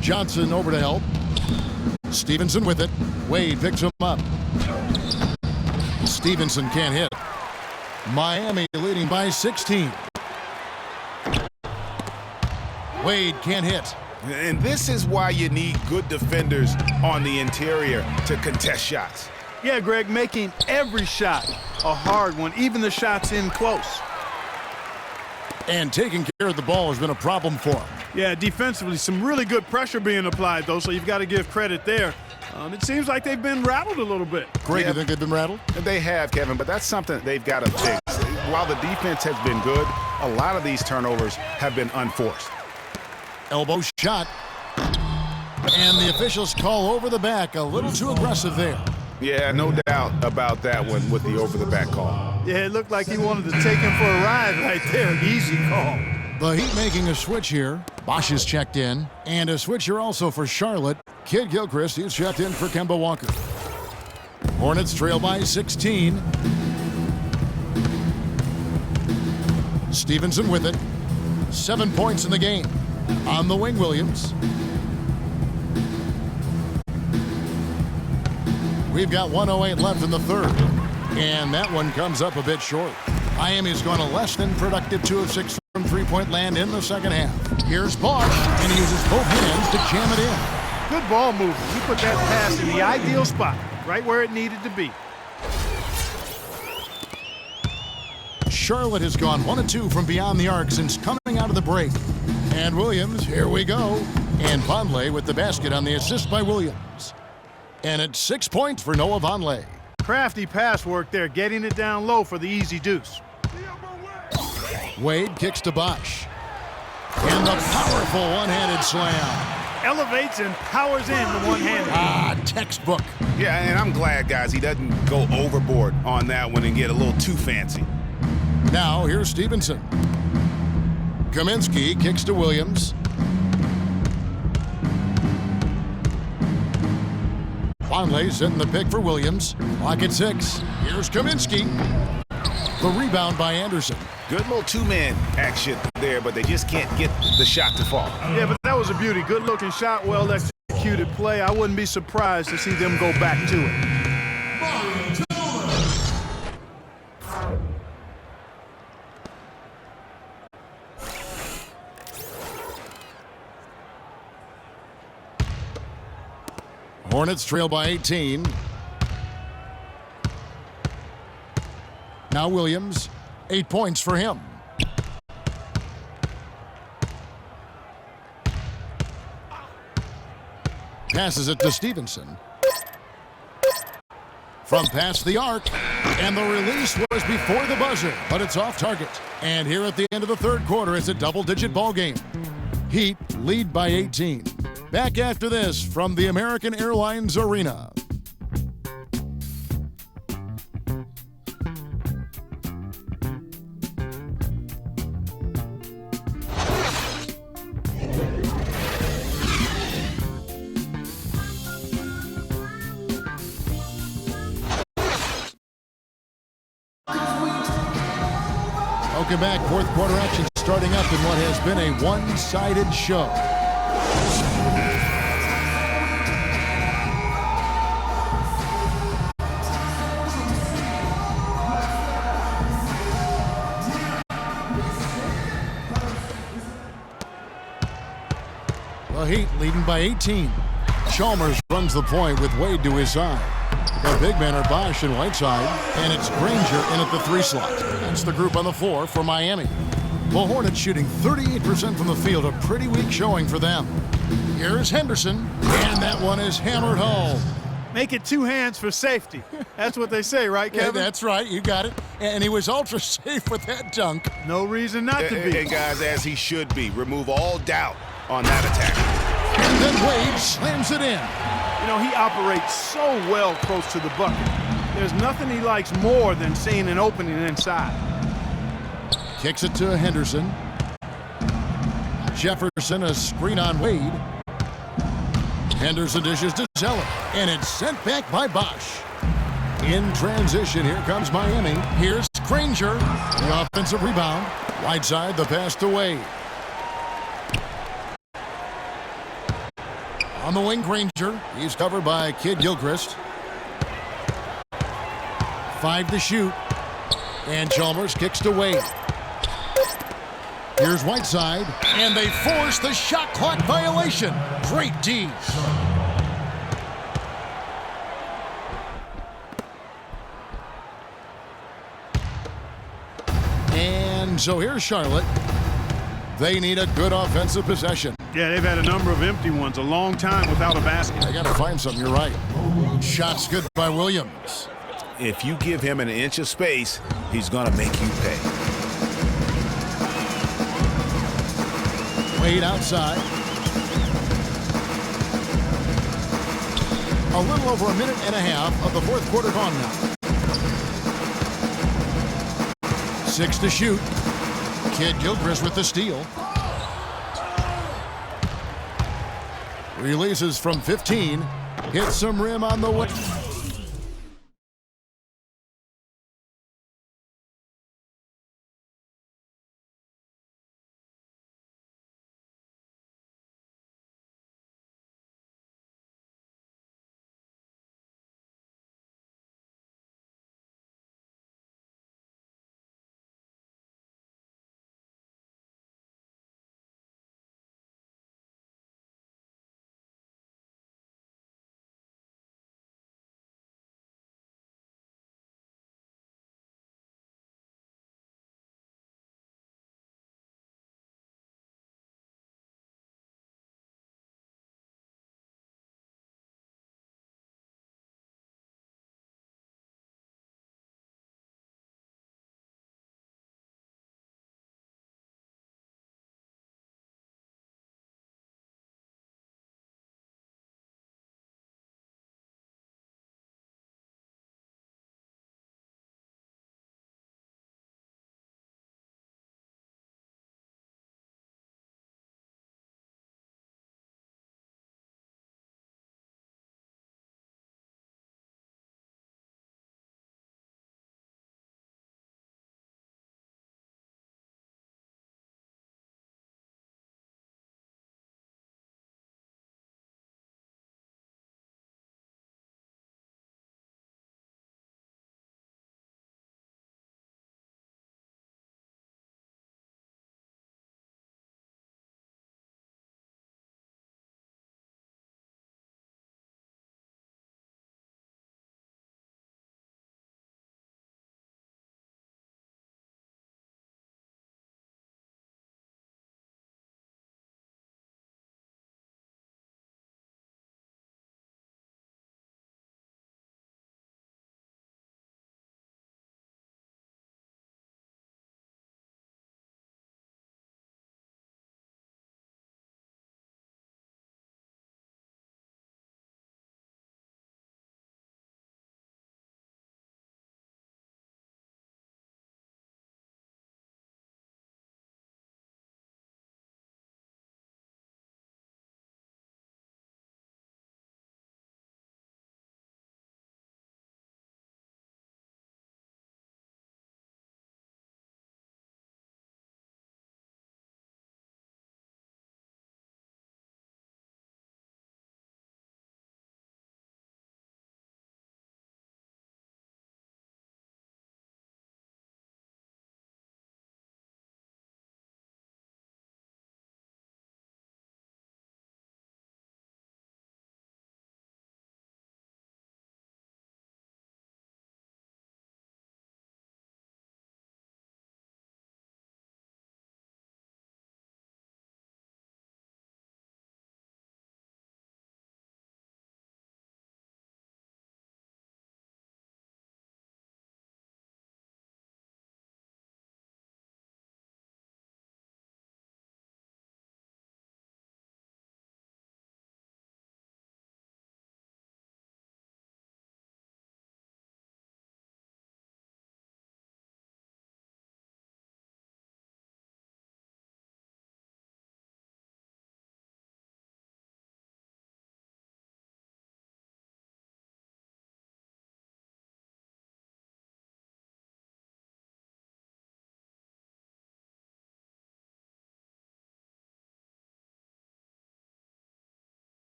Johnson over to help. Stevenson with it. Wade picks him up. Stevenson can't hit. Miami leading by 16. Wade can't hit. And this is why you need good defenders on the interior to contest shots. Yeah, Greg, making every shot a hard one, even the shots in close. And taking care of the ball has been a problem for him. Yeah, defensively, some really good pressure being applied, though, so you've got to give credit there. It seems like they've been rattled a little bit. Greg, you think they've been rattled? They have, Kevin, but that's something they've got to fix. While the defense has been good, a lot of these turnovers have been unforced. Elbow shot. And the officials call over the back. A little too aggressive there. Yeah, no doubt about that one with the over-the-back call. Yeah, it looked like he wanted to take him for a ride right there. Easy call. The Heat making a switch here. Bosch is checked in. And a switch here also for Charlotte. Kid Gilchrist, he's checked in for Kemba Walker. Hornets trail by 16. Stevenson with it. 7 points in the game. On the wing, Williams. We've got 1:08 left in the third. And that one comes up a bit short. Miami's gone a less than productive 2 of 6 from three-point land in the second half. Here's Bosch, and he uses both hands to jam it in. Good ball movement. He put that pass in the ideal spot, right where it needed to be. Charlotte has gone 1 of 2 from beyond the arc since coming out of the break. And Williams, here we go. And Vonleh with the basket on the assist by Williams. And it's 6 points for Noah Vonleh. Crafty pass work there, getting it down low for the easy deuce. Wade kicks to Bosch. And the powerful one-handed slam. Elevates and powers in the one-handed. Textbook. Yeah, and I'm glad, guys, he doesn't go overboard on that one and get a little too fancy. Now, here's Stevenson. Kaminsky kicks to Williams. Vonleh setting the pick for Williams. Clock at 6. Here's Kaminsky. The rebound by Anderson. Good little two-man action there, but they just can't get the shot to fall. Yeah, but that was a beauty. Good-looking shot, well-executed play. I wouldn't be surprised to see them go back to it. Hornets trail by 18. Now Williams, 8 points for him. Passes it to Stevenson. From past the arc, and the release was before the buzzer, but it's off target. And here at the end of the third quarter, it's a double-digit ball game. Heat lead by 18. Back after this from the American Airlines Arena. Welcome back. Fourth quarter action starting up in what has been a one-sided show. The Heat leading by 18. Chalmers runs the point with Wade to his side. The big men are Bosch and Whiteside, and it's Granger in at the 3 slot. That's the group on the floor for Miami. The Hornets shooting 38% from the field, a pretty weak showing for them. Here's Henderson, and that one is hammered home. Make it 2 hands for safety. That's what they say, right, Kevin? Yeah, that's right. You got it. And he was ultra safe with that dunk. No reason not to be. Hey, guys, as he should be. Remove all doubt on that attack. And then Wade slams it in. You know, he operates so well close to the bucket. There's nothing he likes more than seeing an opening inside. Kicks it to Henderson. Jefferson, a screen on Wade. Henderson dishes to Zeller, and it's sent back by Bosch. In transition, here comes Miami. Here's Granger, the offensive rebound. Whiteside, the pass to Wade. On the wing, Granger. He's covered by Kid Gilchrist. 5 to shoot. And Chalmers kicks to Wade. Here's Whiteside. And they force the shot clock violation. Great D. And so here's Charlotte. They need a good offensive possession. Yeah, they've had a number of empty ones, a long time without a basket. They got to find something, you're right. Shots good by Williams. If you give him an inch of space, he's going to make you pay. Wade outside. A little over a minute and a half of the fourth quarter gone now. 6 to shoot. Kid Gilchrist with the steal. Releases from 15. Hits some rim on the way.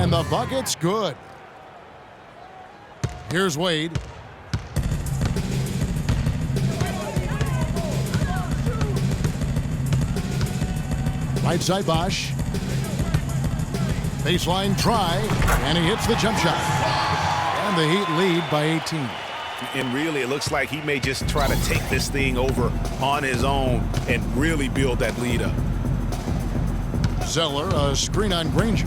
And the bucket's good. Here's Wade. Right side Bosch. Baseline try, and he hits the jump shot. And the Heat lead by 18. And really, it looks like he may just try to take this thing over on his own and really build that lead up. Zeller, a screen on Granger.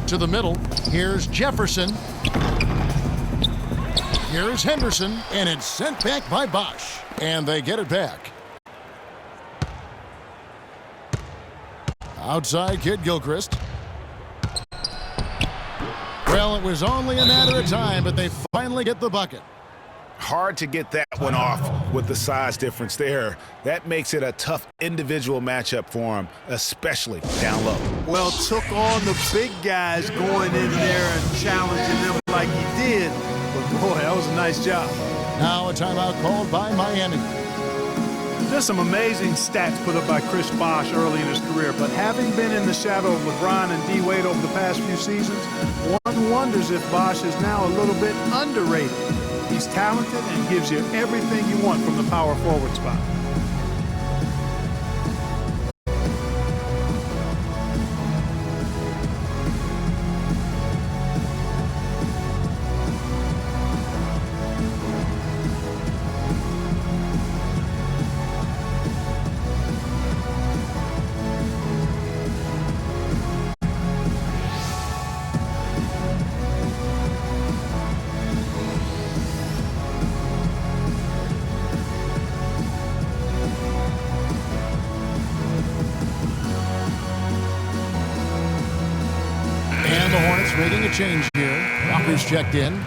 To the middle, here's Jefferson. Here's Henderson, and it's sent back by Bosch. And they get it back. Outside Kid Gilchrist. Well, it was only a matter of time, but they finally get the bucket. Hard to get that one off with the size difference there. That makes it a tough individual matchup for him, especially down low. Well, took on the big guys going in there and challenging them like he did. But boy, that was a nice job. Now a timeout called by Miami. Just some amazing stats put up by Chris Bosh early in his career, but having been in the shadow of LeBron and D. Wade over the past few seasons, one wonders if Bosh is now a little bit underrated. He's talented and gives you everything you want from the power forward spot. And the Hornets making a change here. Walker's checked in.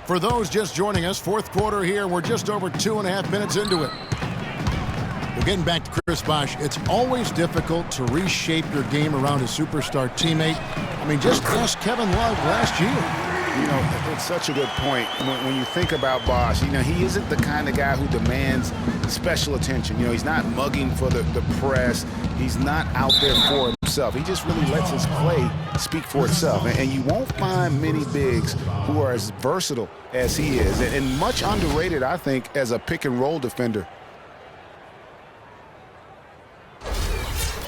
For those just joining us, fourth quarter here. We're just over 2.5 minutes into it. We're getting back to Chris Bosh. It's always difficult to reshape your game around a superstar teammate. I mean, just ask Kevin Love last year. You know, it's such a good point. When you think about Bosh, you know, he isn't the kind of guy who demands special attention. You know, he's not mugging for the press. He's not out there for himself. He just really lets his play speak for itself. And you won't find many bigs who are as versatile as he is. And much underrated, I think, as a pick-and-roll defender.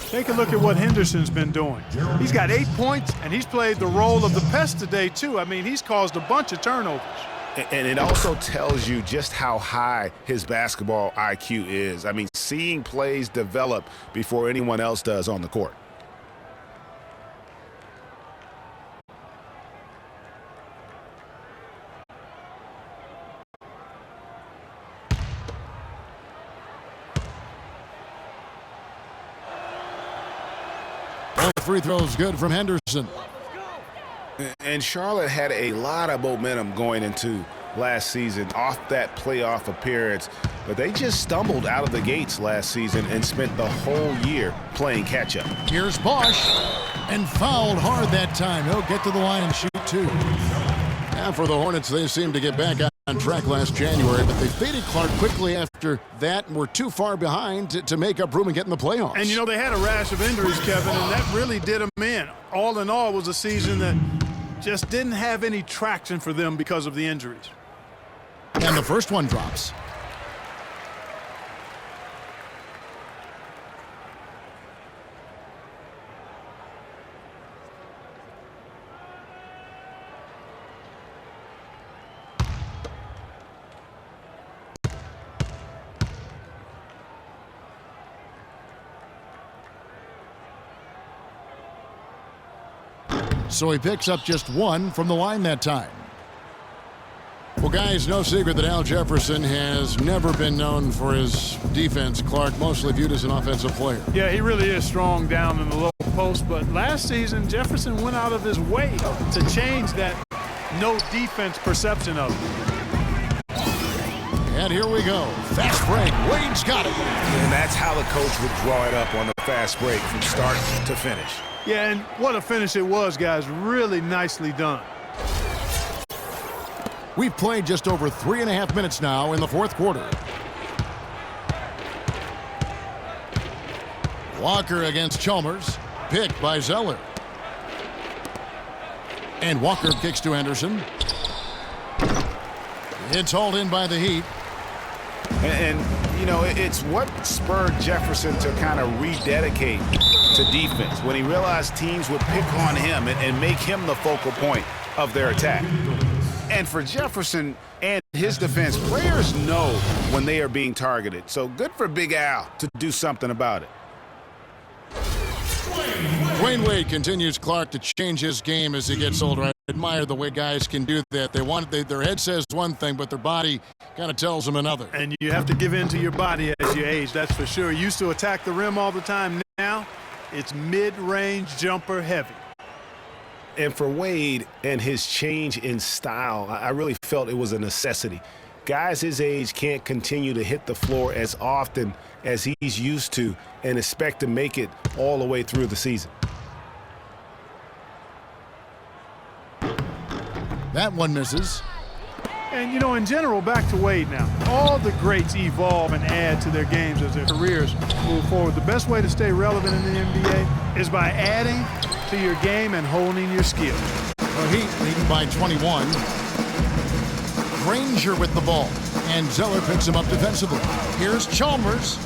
Take a look at what Henderson's been doing. He's got 8 points, and he's played the role of the pest today, too. I mean, he's caused a bunch of turnovers. And it also tells you just how high his basketball IQ is. I mean, seeing plays develop before anyone else does on the court. Free throws good from Henderson. And Charlotte had a lot of momentum going into last season off that playoff appearance, but they just stumbled out of the gates last season and spent the whole year playing catch-up. Here's Bosh, and fouled hard that time. He'll get to the line and shoot two. Now for the Hornets, they seem to get back on track last January, but they faded Clark quickly after that and were too far behind to make up room and get in the playoffs. And, you know, they had a rash of injuries, Kevin, and that really did them in. All in all, it was a season that just didn't have any traction for them because of the injuries. And the first one drops. So he picks up just one from the line that time. Well, guys, no secret that Al Jefferson has never been known for his defense. Clark, mostly viewed as an offensive player. Yeah, he really is strong down in the low post, but last season, Jefferson went out of his way to change that no defense perception of him. And here we go. Fast break. Wade's got it. And that's how the coach would draw it up on the fast break from start to finish. Yeah, and what a finish it was, guys. Really nicely done. We've played just over 3.5 minutes now in the fourth quarter. Walker against Chalmers. Picked by Zeller. And Walker kicks to Henderson. It's hauled in by the Heat. And you know, it's what spurred Jefferson to kind of rededicate to defense when he realized teams would pick on him and make him the focal point of their attack. And for Jefferson and his defense, players know when they are being targeted. So good for Big Al to do something about it. Dwayne Wade continues Clark to change his game as he gets older. I admire the way guys can do that. Their head says one thing, but their body kind of tells them another. And you have to give in to your body as you age, that's for sure. Used to attack the rim all the time. Now it's mid-range jumper heavy. And for Wade and his change in style, I really felt it was a necessity. Guys his age can't continue to hit the floor as often as he's used to and expect to make it all the way through the season. That one misses. And, you know, in general, back to Wade now. All the greats evolve and add to their games as their careers move forward. The best way to stay relevant in the NBA is by adding to your game and honing your skills. The Heat leading by 21. Granger with the ball. And Zeller picks him up defensively. Here's Chalmers.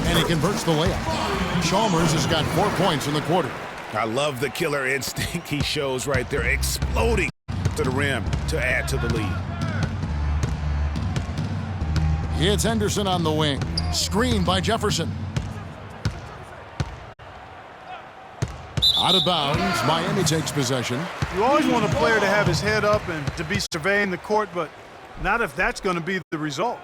And he converts the layup. Chalmers has got 4 points in the quarter. I love the killer instinct he shows right there, exploding to the rim to add to the lead. It's Henderson on the wing. Screen by Jefferson. Out of bounds. Miami takes possession. You always want a player to have his head up and to be surveying the court, but not if that's going to be the result.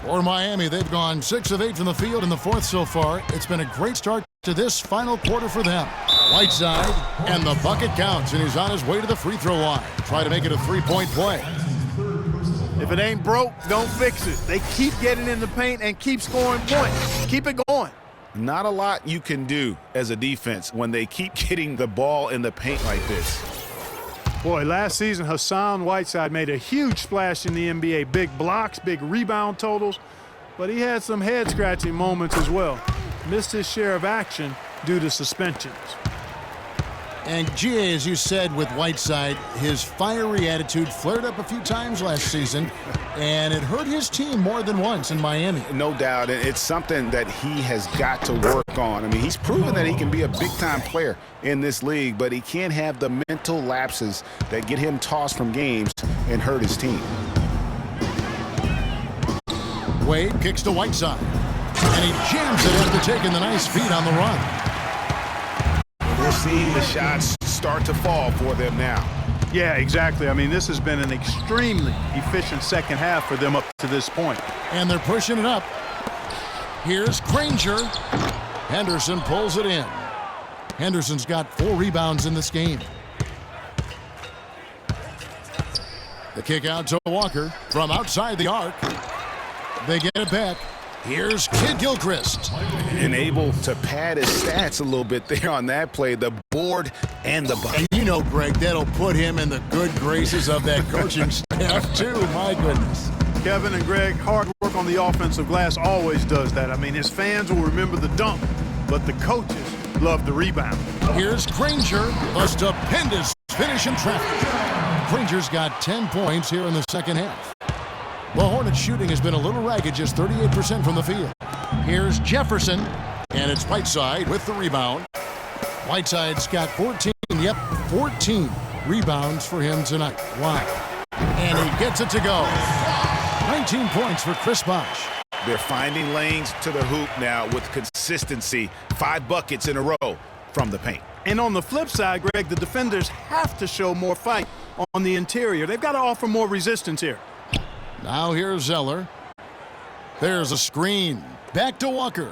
For Miami, they've gone 6 of 8 from the field in the fourth so far. It's been a great start to this final quarter for them. Whiteside, and the bucket counts, and he's on his way to the free throw line. Try to make it a three-point play. If it ain't broke, don't fix it. They keep getting in the paint and keep scoring points. Keep it going. Not a lot you can do as a defense when they keep getting the ball in the paint like this. Boy, last season, Hassan Whiteside made a huge splash in the NBA. Big blocks, big rebound totals, but he had some head-scratching moments as well. Missed his share of action due to suspensions. And GA, as you said with Whiteside, his fiery attitude flared up a few times last season, and it hurt his team more than once in Miami. No doubt, and it's something that he has got to work on. I mean, he's proven that he can be a big-time player in this league, but he can't have the mental lapses that get him tossed from games and hurt his team. Wade kicks to Whiteside, and he jams it after taking the nice feed on the run. We're seeing the shots start to fall for them now. Yeah, exactly. I mean, this has been an extremely efficient second half for them up to this point. And they're pushing it up. Here's Granger. Henderson pulls it in. Henderson's got 4 rebounds in this game. The kick out to Walker from outside the arc. They get it back. Here's Kid Gilchrist. And able to pad his stats a little bit there on that play, the board and the bucket. And you know, Greg, that'll put him in the good graces of that coaching staff, too. My goodness. Kevin and Greg, hard work on the offensive glass always does that. I mean, his fans will remember the dunk, but the coaches love the rebound. Here's Granger. A stupendous finish in traffic. Granger's got 10 points here in the second half. The Hornets shooting has been a little ragged, just 38% from the field. Here's Jefferson, and it's Whiteside with the rebound. Whiteside's got 14 rebounds for him tonight. Wow. And he gets it to go. 19 points for Chris Bosh. They're finding lanes to the hoop now with consistency. 5 buckets in a row from the paint. And on the flip side, Greg, the defenders have to show more fight on the interior. They've got to offer more resistance here. Now here's Zeller. There's a screen. Back to Walker.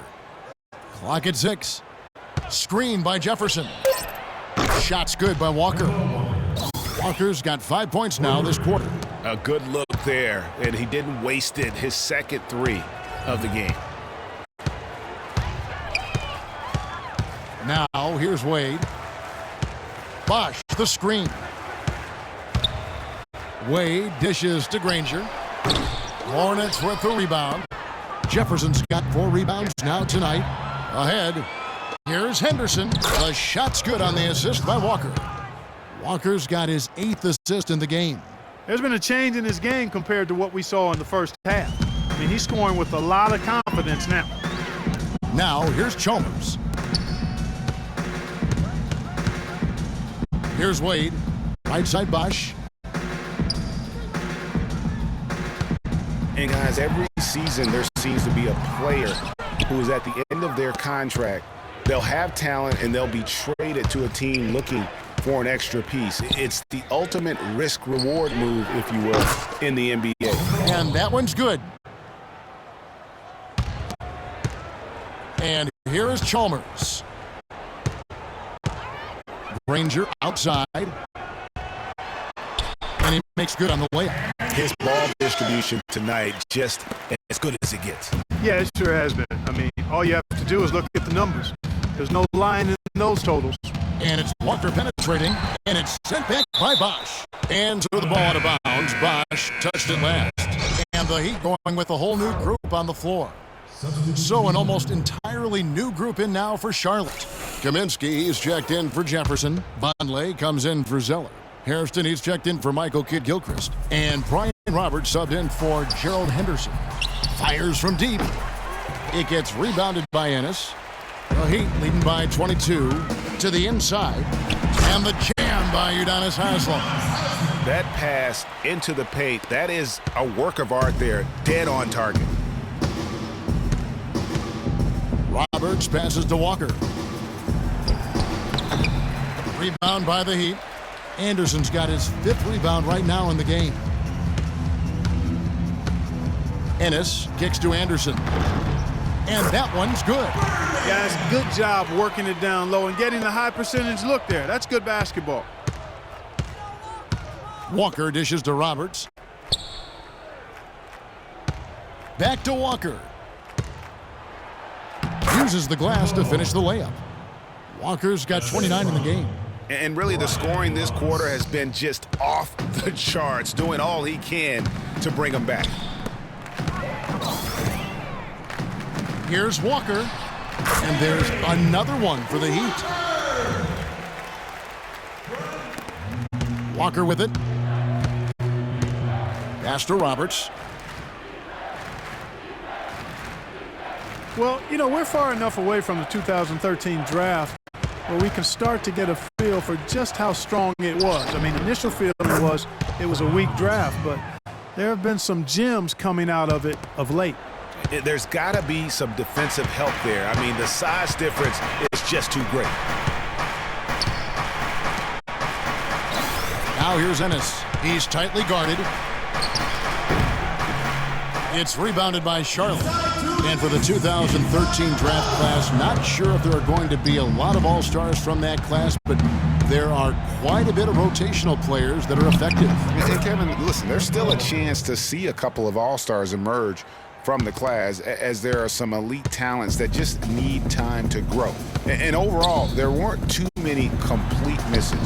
Clock at 6. Screen by Jefferson. Shot's good by Walker. Walker's got 5 points now this quarter. A good look there, and he didn't waste it. His second 3 of the game. Now here's Wade. Bosch, the screen. Wade dishes to Granger. Hornets with the rebound. Jefferson's got 4 rebounds now tonight. Ahead, here's Henderson. The shot's good on the assist by Walker. Walker's got his 8th assist in the game. There's been a change in his game compared to what we saw in the first half. I mean, he's scoring with a lot of confidence now. Now, here's Chalmers. Here's Wade. Right side Bosch. And guys, every season there seems to be a player who is at the end of their contract. They'll have talent and they'll be traded to a team looking for an extra piece. It's the ultimate risk-reward move, if you will, in the NBA. And that one's good. And here is Chalmers. Granger outside. And he makes good on the layup. His ball distribution tonight just as good as it gets. Yeah, it sure has been. I mean, all you have to do is look at the numbers. There's no line in those totals. And it's Walker penetrating, and it's sent back by Bosch. And threw the ball out of bounds. Bosch touched it last. And the Heat going with a whole new group on the floor. So an almost entirely new group in now for Charlotte. Kaminsky is checked in for Jefferson. Vonleh comes in for Zeller. Hairston, he's checked in for Michael Kidd-Gilchrist. And Brian Roberts subbed in for Gerald Henderson. Fires from deep. It gets rebounded by Ennis. The Heat leading by 22 to the inside. And the jam by Udonis Haslem. That pass into the paint, that is a work of art there. Dead on target. Roberts passes to Walker. Rebound by the Heat. Anderson's got his 5th rebound right now in the game. Ennis kicks to Anderson. And that one's good. Guys, good job working it down low and getting the high percentage look there. That's good basketball. Walker dishes to Roberts. Back to Walker. Uses the glass to finish the layup. Walker's got 29 in the game. And really the scoring this quarter has been just off the charts, doing all he can to bring them back. Here's Walker. And there's another one for the Heat. Walker with it. Pass to Roberts. Well, you know, we're far enough away from the 2013 draft where we can start to get a feel for just how strong it was. I mean, initial feeling was it was a weak draft, but there have been some gems coming out of it of late. There's got to be some defensive help there. I mean, the size difference is just too great. Now here's Ennis. He's tightly guarded. It's rebounded by Charlotte. And for the 2013 draft class, not sure if there are going to be a lot of all-stars from that class, but there are quite a bit of rotational players that are effective. And Kevin, listen, there's still a chance to see a couple of all-stars emerge from the class, as there are some elite talents that just need time to grow. And overall, there weren't too many complete misses.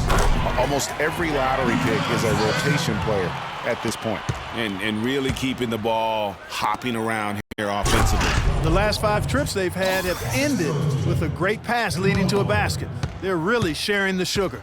Almost every lottery pick is a rotation player at this point. And really keeping the ball hopping around here offensively. The last 5 trips they've had have ended with a great pass leading to a basket. They're really sharing the sugar.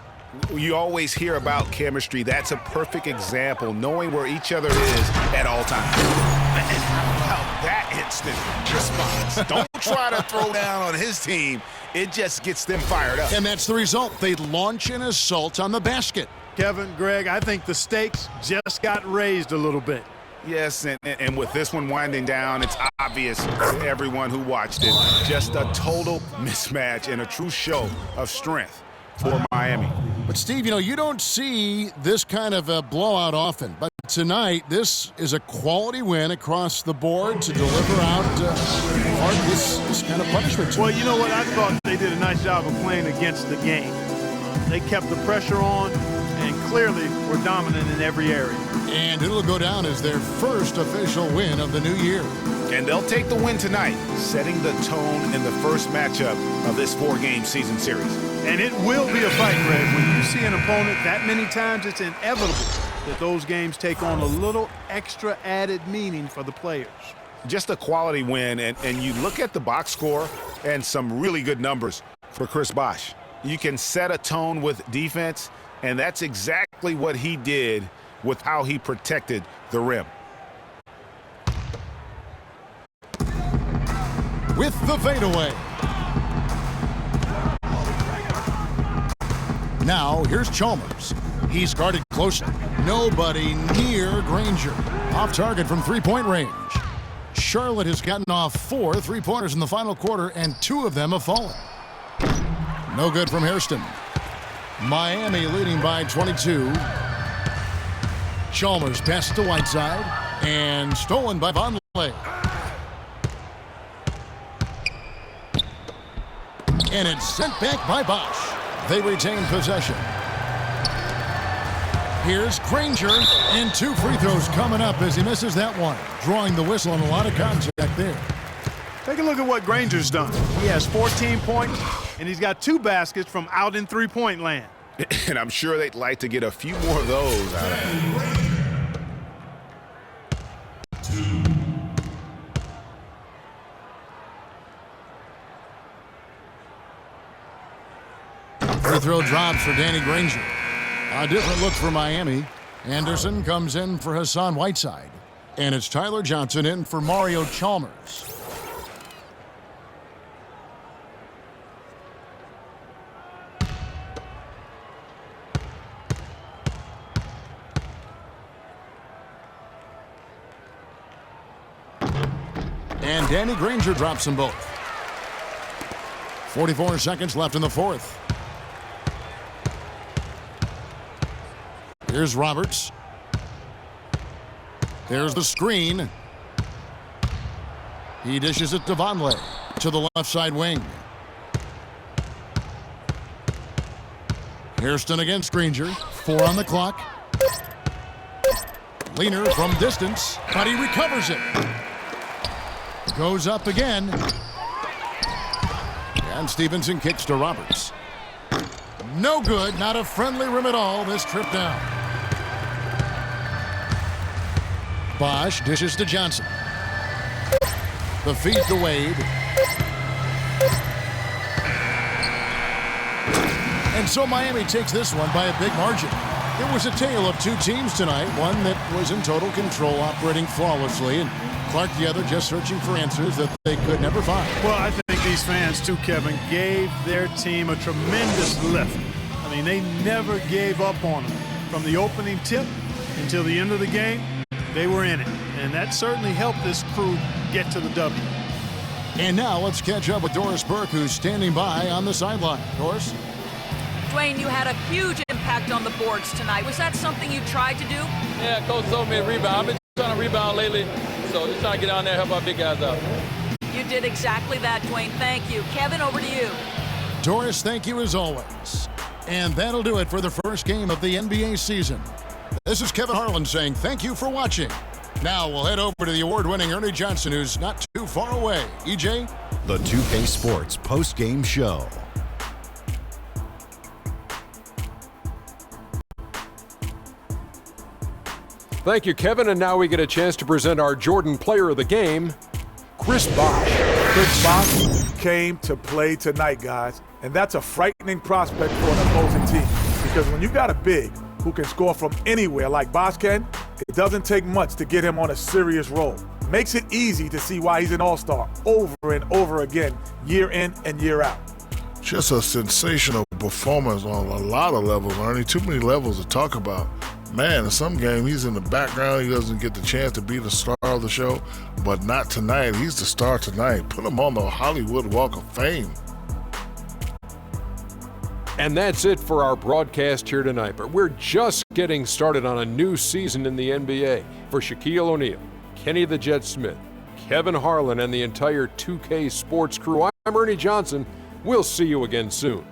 You always hear about chemistry. That's a perfect example, knowing where each other is at all times. And how about that instant response? Don't try to throw down on his team. It just gets them fired up. And that's the result. They launch an assault on the basket. Kevin, Greg, I think the stakes just got raised a little bit. Yes, and with this one winding down, it's obvious to everyone who watched it. Just a total mismatch and a true show of strength for Miami. But, Steve, you know, you don't see this kind of a blowout often. But tonight, this is a quality win across the board to deliver out this kind of punishment. Well, you know what? I thought they did a nice job of playing against the game. They kept the pressure on and clearly were dominant in every area. And it'll go down as their first official win of the new year. And they'll take the win tonight, setting the tone in the first matchup of this 4-game season series. And it will be a fight, Greg. When you see an opponent that many times, it's inevitable that those games take on a little extra added meaning for the players. Just a quality win, and you look at the box score and some really good numbers for Chris Bosh. You can set a tone with defense, and that's exactly what he did with how he protected the rim. With the fadeaway. Now, here's Chalmers. He's guarded closely. Nobody near Granger. Off target from three-point range. Charlotte has gotten off 4 3-pointers in the final quarter, and 2 of them have fallen. No good from Hairston. Miami leading by 22. Chalmers passes to Whiteside, and stolen by Vonleh. And it's sent back by Bosh. They retain possession. Here's Granger, and 2 free throws coming up as he misses that one, drawing the whistle on a lot of contact there. Take a look at what Granger's done. He has 14 points, and he's got 2 baskets from out in three-point land. And I'm sure they'd like to get a few more of those out of him. Free throw drops for Danny Granger. A different look for Miami. Anderson comes in for Hassan Whiteside. And it's Tyler Johnson in for Mario Chalmers. And Danny Granger drops them both. 44 seconds left in the fourth. Here's Roberts. There's the screen. He dishes it to Vonleh to the left side wing. Hairston against Granger. 4 on the clock. Leaner from distance, but he recovers it. Goes up again. And Stevenson kicks to Roberts. No good, not a friendly rim at all this trip down. Bosh dishes to Johnson. The feed to Wade. And so Miami takes this one by a big margin. It was a tale of 2 teams tonight, one that was in total control, operating flawlessly, and Clark the other just searching for answers that they could never find. Well, I think these fans, too, Kevin, gave their team a tremendous lift. I mean, they never gave up on them. From the opening tip until the end of the game, they were in it. And that certainly helped this crew get to the W. And now let's catch up with Doris Burke, who's standing by on the sideline. Doris? Dwayne, you had a huge impact on the boards tonight. Was that something you tried to do? Yeah, Coach told me to rebound. I've been trying to rebound lately, so just trying to get down there and help our big guys out. You did exactly that, Dwayne. Thank you. Kevin, over to you. Doris, thank you as always. And that'll do it for the first game of the NBA season. This is Kevin Harlan saying thank you for watching. Now we'll head over to the award-winning Ernie Johnson, who's not too far away. EJ? The 2K Sports post-game show. Thank you, Kevin. And now we get a chance to present our Jordan Player of the Game, Chris Bosh. Chris Bosh came to play tonight, guys. And that's a frightening prospect for an opposing team. Because when you got a big who can score from anywhere like Bosh can, it doesn't take much to get him on a serious roll. Makes it easy to see why he's an all-star over and over again, year in and year out. Just a sensational performance on a lot of levels, Ernie. Too many levels to talk about. Man, in some game, he's in the background. He doesn't get the chance to be the star of the show, but not tonight. He's the star tonight. Put him on the Hollywood Walk of Fame. And that's it for our broadcast here tonight. But we're just getting started on a new season in the NBA. For Shaquille O'Neal, Kenny the Jet Smith, Kevin Harlan, and the entire 2K Sports crew, I'm Ernie Johnson. We'll see you again soon.